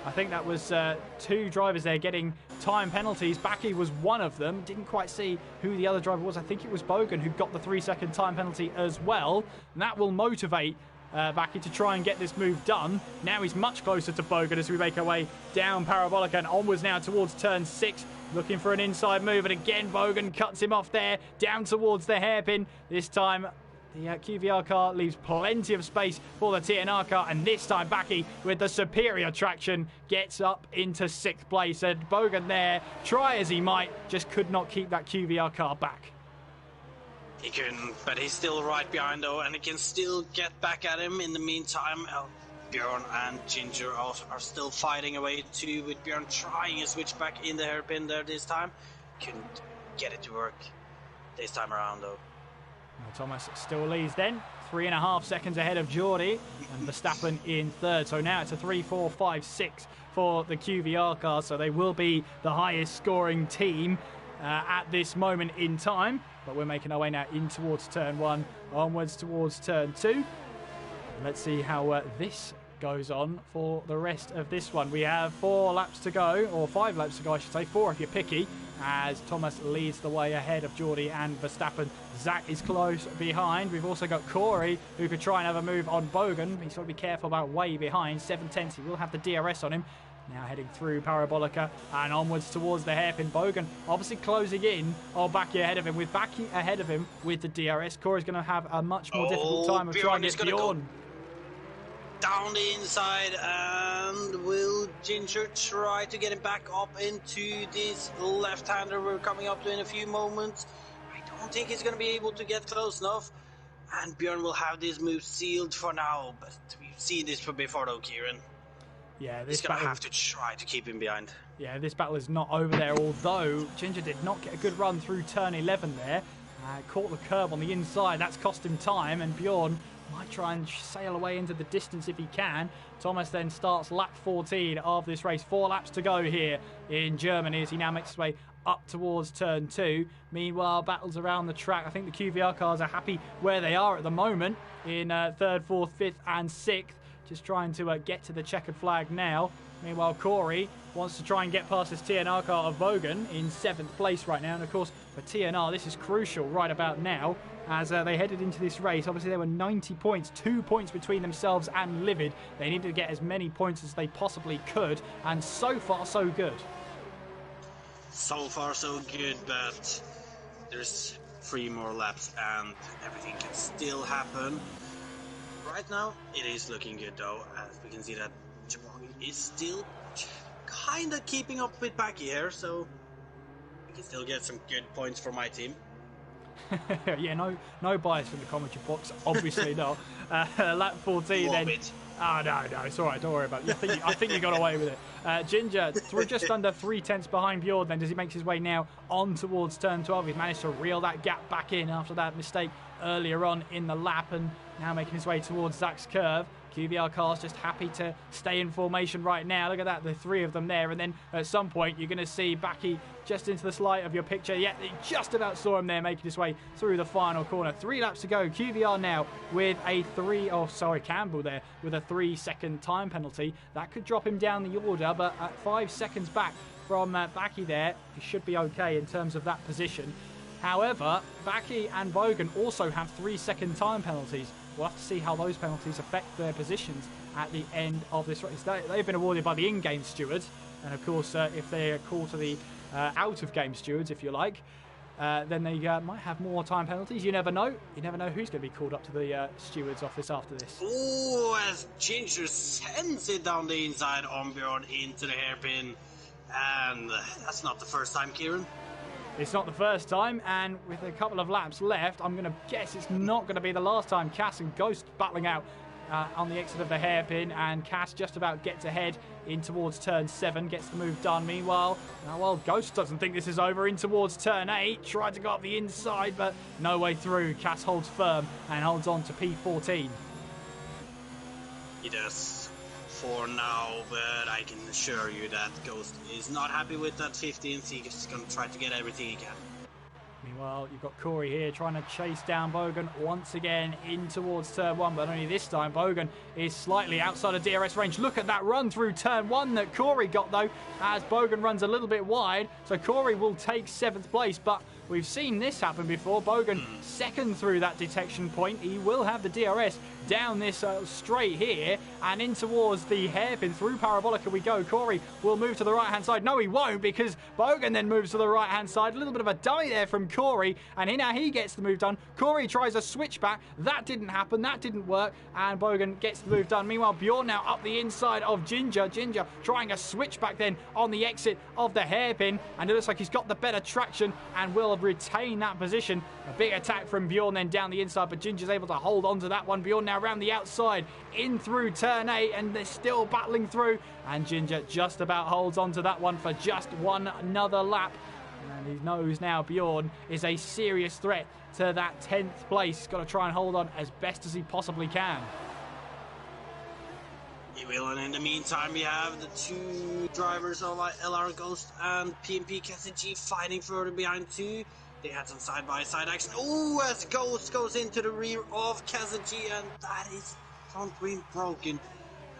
I think that was 2 drivers there getting time penalties. Baki was one of them. Didn't quite see who the other driver was. I think it was Bogan who got the 3-second time penalty as well. And that will motivate Baki to try and get this move done. Now he's much closer to Bogan as we make our way down Parabolica and onwards now towards turn 6. Looking for an inside move, and again Bogan cuts him off there, down towards the hairpin. This time the QVR car leaves plenty of space for the TNR car, and this time Baki, with the superior traction, gets up into 6th place. And Bogan there, try as he might, just could not keep that QVR car back. He couldn't, but he's still right behind though, and he can still get back at him. In the meantime, Bjorn and Ginger are still fighting away too, with Bjorn trying a switch back in the hairpin there this time. Couldn't get it to work this time around though. Thomas still leads then, 3.5 seconds ahead of Geordie, and Verstappen in 3rd. So now it's a 3, 4, 5, 6 for the QVR car. So they will be the highest scoring team at this moment in time. But we're making our way now in towards turn 1, onwards towards turn 2. Let's see how this goes on for the rest of this one. We have 4 laps to go, or 5 laps to go I should say, 4 if you're picky, as Thomas leads the way ahead of Geordie and Verstappen. Zach is close behind. We've also got Corey, who could try and have a move on Bogan. He's got to be careful about way behind. 7/10, he will have the DRS on him. Now heading through Parabolica and onwards towards the hairpin. Bogan obviously closing in on Baki ahead of him. With Baki ahead of him with the DRS, Corey's going to have a much more difficult time of trying to get Bjorn down the inside, and will Ginger try to get him back up into this left-hander we're coming up to in a few moments? I don't think he's going to be able to get close enough, and Bjorn will have this move sealed for now, but we've seen this before though, Kieran. Yeah, he's going to have to try to keep him behind. Yeah, this battle is not over there, although Ginger did not get a good run through turn 11 there. Caught the curb on the inside, that's cost him time, and Bjorn might try and sail away into the distance if he can. Thomas then starts lap 14 of this race. 4 laps to go here in Germany as he now makes his way up towards turn 2. Meanwhile, battles around the track. I think the QVR cars are happy where they are at the moment in 3rd, 4th, 5th and 6th. Just trying to get to the checkered flag now. Meanwhile, Corey wants to try and get past this TNR car of Bogan in 7th place right now. And of course, for TNR, this is crucial right about now as they headed into this race. Obviously, there were 90 points, 2 points between themselves and Livid. They needed to get as many points as they possibly could. And so far, so good. So far, so good, but there's 3 more laps and everything can still happen. Right now, it is looking good though, as we can see that Jabogin is still kind of keeping up with Baki here, so we can still get some good points for my team. Yeah, no bias from the commentary box, obviously not. Lap 14 then. Oh, no, it's all right, don't worry about it. I think you got away with it. Ginger, just under 3/10 behind Bjorn then as he makes his way now on towards turn 12. He's managed to reel that gap back in after that mistake earlier on in the lap, and now making his way towards Zach's curve. QVR cars just happy to stay in formation right now. Look at that, the three of them there. And then at some point, you're going to see Baki just into the slide of your picture. Yeah, they just about saw him there making his way through the final corner. 3 laps to go. QVR now with a Campbell there with a 3-second time penalty. That could drop him down the order, but at 5 seconds back from Baki there, he should be okay in terms of that position. However, Baki and Bogan also have 3-second time penalties. We'll have to see how those penalties affect their positions at the end of this race. They've been awarded by the in-game stewards, and of course, if they're called to the out-of-game stewards, if you like, then they might have more time penalties. You never know. You never know who's going to be called up to the stewards' office after this. Oh, as Ginger sends it down the inside on Bjorn into the hairpin. And that's not the first time, Kieran. It's not the first time, and with a couple of laps left, I'm going to guess it's not going to be the last time. Cass and Ghost battling out on the exit of the hairpin, and Cass just about gets ahead in towards turn 7, gets the move done. Meanwhile, Ghost doesn't think this is over, in towards turn 8, tried to go up the inside, but no way through. Cass holds firm and holds on to P14. He does for now, but I can assure you that Ghost is not happy with that 15th. He's going to try to get everything he can. Meanwhile, you've got Corey here trying to chase down Bogan once again in towards turn 1, but only this time Bogan is slightly outside of DRS range. Look at that run through turn 1 that Corey got, though, as Bogan runs a little bit wide. So Corey will take 7th place, but we've seen this happen before. Bogan second through that detection point. He will have the DRS down this straight here and in towards the hairpin. Through Parabolica we go. Corey will move to the right-hand side. No, he won't, because Bogan then moves to the right-hand side. A little bit of a dummy there from Corey, and now he gets the move done. Corey tries a switchback. That didn't happen. That didn't work, and Bogan gets the move done. Meanwhile, Bjorn now up the inside of Ginger. Ginger trying a switchback then on the exit of the hairpin, and it looks like he's got the better traction and will retain that position. A big attack from Bjorn then down the inside, but Ginger's able to hold on to that one. Bjorn now around the outside in through turn 8, and they're still battling through, and Ginger just about holds on to that one for just another lap. And he knows now Bjorn is a serious threat to that 10th place. He's got to try and hold on as best as he possibly can. He will, and in the meantime we have the 2 drivers of LR Ghost and PMP KZG fighting further behind 2. They had some side-by-side action. Oh, as Ghost goes into the rear of KZG, and that is front wing broken.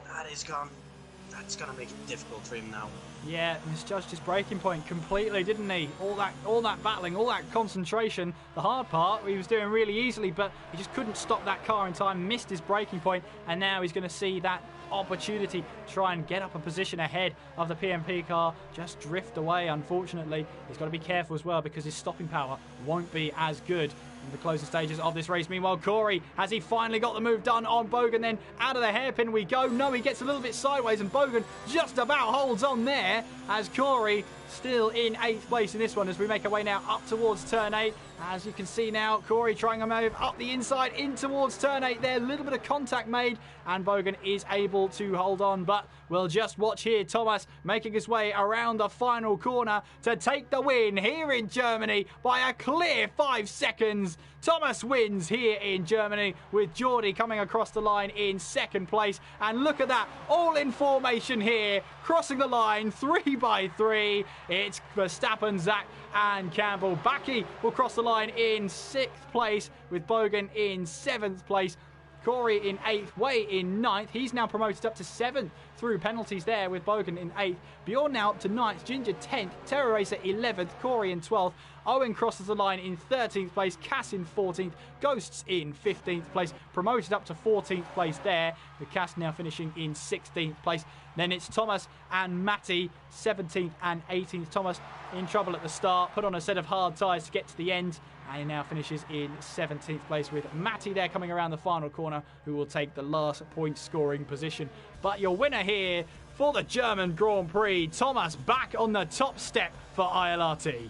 That's gonna make it difficult for him now. Yeah, misjudged his braking point completely, didn't he? All that battling, all that concentration. The hard part, he was doing really easily, but he just couldn't stop that car in time, missed his braking point, and now he's going to see that opportunity to try and get up a position ahead of the PMP car, just drift away. Unfortunately, he's got to be careful as well, because his stopping power won't be as good in the closing stages of this race. Meanwhile, Corey, has he finally got the move done on Bogan? Then out of the hairpin we go. No, he gets a little bit sideways, and Bogan just about holds on there, as Corey still in 8th place in this one, as we make our way now up towards turn 8. As you can see now, Corey trying a move up the inside in towards turn 8 there. A little bit of contact made, and Bogan is able to hold on, but we'll just watch here. Thomas making his way around the final corner to take the win here in Germany by a clear 5 seconds. Thomas wins here in Germany, with Geordie coming across the line in 2nd place. And look at that, all in formation here, crossing the line 3 by 3. It's Verstappen, Zach and Campbell. Baki will cross the line in 6th place, with Bogan in 7th place. Corey in 8th, Way in 9th. He's now promoted up to 7th through penalties there, with Bogan in 8th. Bjorn now up to 9th. Ginger 10th. Terror Racer 11th. Corey in 12th. Owen crosses the line in 13th place. Cass in 14th. Ghosts in 15th place. Promoted up to 14th place there, with Cass now finishing in 16th place. Then it's Thomas and Matty, 17th and 18th. Thomas in trouble at the start, put on a set of hard tyres to get to the end, and he now finishes in 17th place, with Matty there coming around the final corner, who will take the last point scoring position. But your winner here for the German Grand Prix, Thomas, back on the top step for ILRT.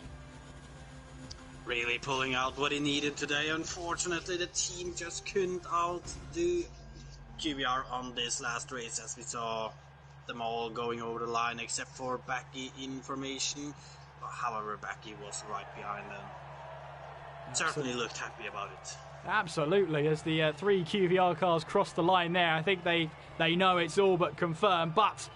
Really pulling out what he needed today. Unfortunately, the team just couldn't outdo QVR on this last race, as we saw them all going over the line except for Baki in formation. However, Baki was right behind them. certainly looked happy about it. Absolutely, as the 3 QVR cars cross the line there, I think they know it's all but confirmed. But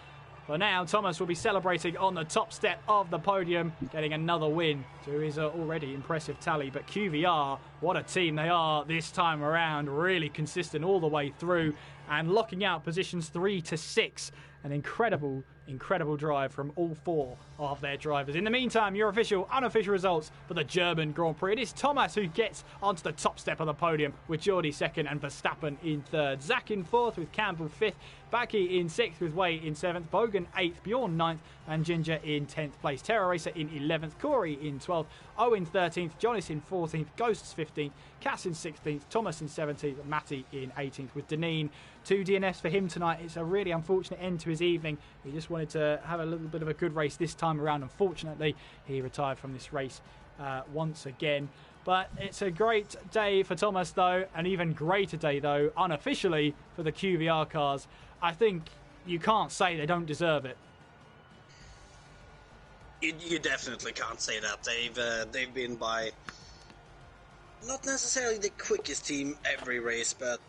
for now, Thomas will be celebrating on the top step of the podium, getting another win to his already impressive tally. But QVR, what a team they are this time around, really consistent all the way through and locking out positions 3 to 6. An incredible drive from all 4 of their drivers. In the meantime, your unofficial results for the German Grand Prix. It is Thomas who gets onto the top step of the podium with Jordi second and Verstappen in third. Zach in fourth with Campbell fifth. Baki in sixth with Wei in seventh. Bogan eighth. Bjorn ninth. And Ginger in 10th place. Terra Racer in 11th. Corey in 12th. Owen 13th. Jonas in 14th. Ghosts 15th. Cass in 16th. Thomas in 17th. Matty in 18th with Deneen. 2 DNFs for him tonight. It's a really unfortunate end to his evening. He just wanted to have a little bit of a good race this time around. Unfortunately, he retired from this race once again. But it's a great day for Thomas, though. An even greater day, though, unofficially for the QVR cars. I think you can't say they don't deserve it. You definitely can't say that. They've been by not necessarily the quickest team every race, but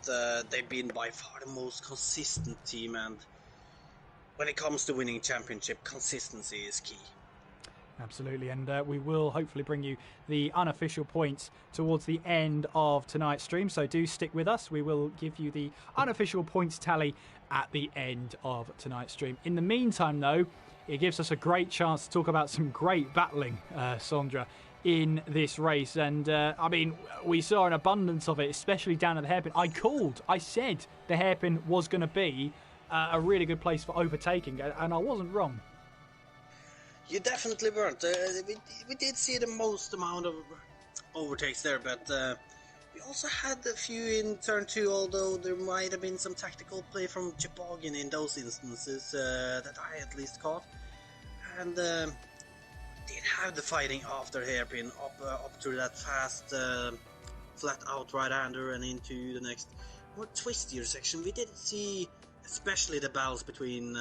they've been by far the most consistent team. And when it comes to winning championship, consistency is key. Absolutely, and we will hopefully bring you the unofficial points towards the end of tonight's stream, so do stick with us. We will give you the unofficial points tally at the end of tonight's stream. In the meantime, though, it gives us a great chance to talk about some great battling, Sandra, in this race. And, I mean, we saw an abundance of it, especially down at the hairpin. I said the hairpin was going to be a really good place for overtaking, and I wasn't wrong. You definitely weren't. We did see the most amount of overtakes there, but we also had a few in turn 2, although there might have been some tactical play from Chipogin in those instances that I at least caught. And did have the fighting after hairpin up through that fast flat out right-hander and into the next more twistier section. We did see especially the battles between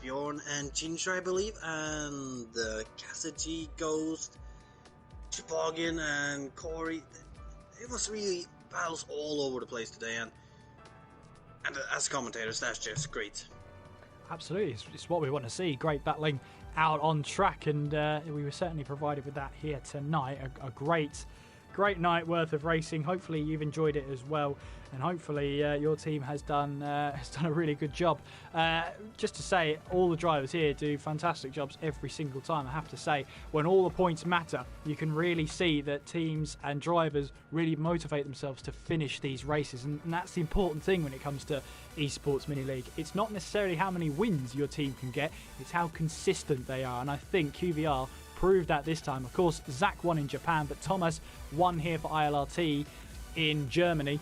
Bjorn and Ginger, I believe, and Cassidy, Ghost, Chipogin, and Corey. It was really battles all over the place today, and as commentators, that's just great. Absolutely, it's what we want to see. Great battling out on track, and we were certainly provided with that here tonight. A great night worth of racing. Hopefully you've enjoyed it as well, and hopefully your team has done a really good job. Just to say, all the drivers here do fantastic jobs every single time. I have to say, when all the points matter, you can really see that teams and drivers really motivate themselves to finish these races, and that's the important thing when it comes to esports mini league. It's not necessarily how many wins your team can get, it's how consistent they are, and I think QVR proved that this time. Of course, Zach won in Japan, but Thomas won here for ILRT in Germany.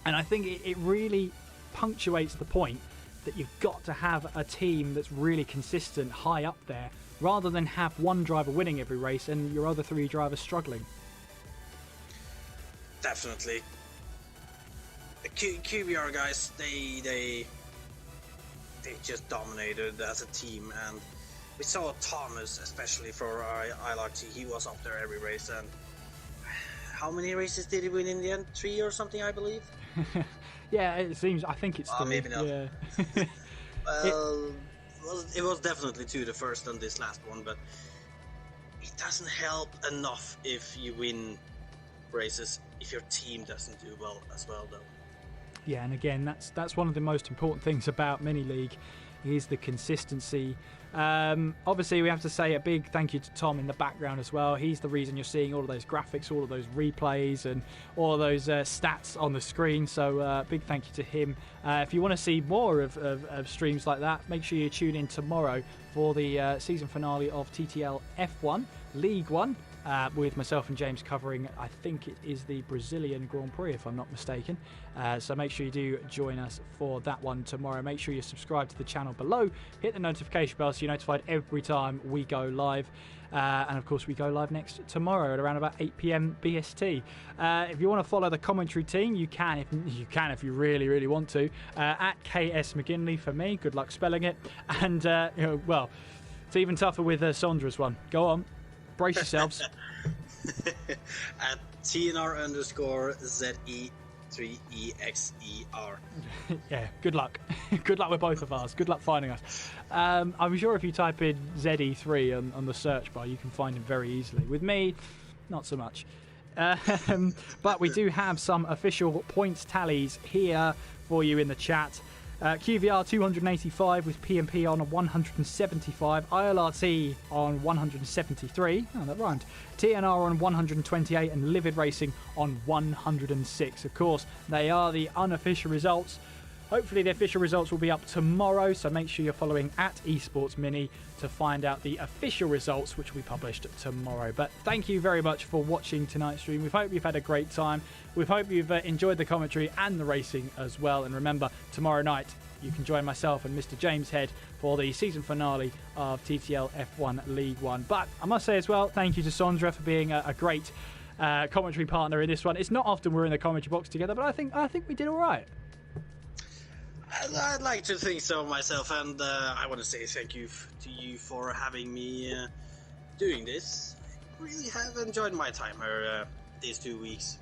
And I think it really punctuates the point that you've got to have a team that's really consistent high up there, rather than have one driver winning every race and your other 3 drivers struggling. Definitely. The QBR guys, they just dominated as a team, and we saw Thomas, especially for ILRT, he was up there every race. And how many races did he win in the end? 3 or something, I believe? Yeah, it seems, I think it's 3. Maybe not. Yeah. Well, it was definitely 2, the first and this last one, but it doesn't help enough if you win races if your team doesn't do well as well, though. Yeah, and again, that's one of the most important things about Mini League, is the consistency. Obviously, we have to say a big thank you to Tom in the background as well. He's the reason you're seeing all of those graphics, all of those replays, and all of those stats on the screen. So big thank you to him. If you want to see more of streams like that, make sure you tune in tomorrow for the season finale of TTL F1 League 1. With myself and James covering, I think it is the Brazilian Grand Prix, if I'm not mistaken. So make sure you do join us for that one tomorrow. Make sure you subscribe to the channel below. Hit the notification bell so you're notified every time we go live. And of course, we go live next tomorrow at around about 8 p.m. BST. If you want to follow the commentary team, you can if you really, really want to. At KS McGinley for me. Good luck spelling it. And, well, it's even tougher with Sandra's one. Go on. brace yourselves. At TNR_ZE3EXER. Yeah, good luck. Good luck with both of us. Good luck finding us. I'm sure if you type in ZE3 on the search bar, you can find him very easily. With me, not so much. But we do have some official points tallies here for you in the chat. QVR 285 with PMP on 175, ILRT on 173, oh that rhymed, TNR on 128 and Livid Racing on 106. Of course, they are the unofficial results. Hopefully the official results will be up tomorrow, so make sure you're following at Esports Mini to find out the official results, which will be published tomorrow. But thank you very much for watching tonight's stream. We hope you've had a great time. We hope you've enjoyed the commentary and the racing as well. And remember, tomorrow night you can join myself and Mr. James Head for the season finale of TTL F1 League One. But I must say as well, thank you to Sondra for being a great commentary partner in this one. It's not often we're in the commentary box together, but I think we did all right. I'd like to think so myself, and I want to say thank you to you for having me doing this. I really have enjoyed my time here these 2 weeks.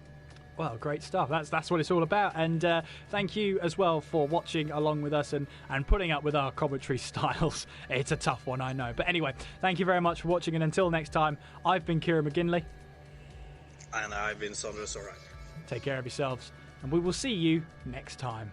Well, great stuff. That's what it's all about. And thank you as well for watching along with us and putting up with our commentary styles. It's a tough one, I know. But anyway, thank you very much for watching. And until next time, I've been Kieran McGinley. And I've been Sondra Sorak. Take care of yourselves. And we will see you next time.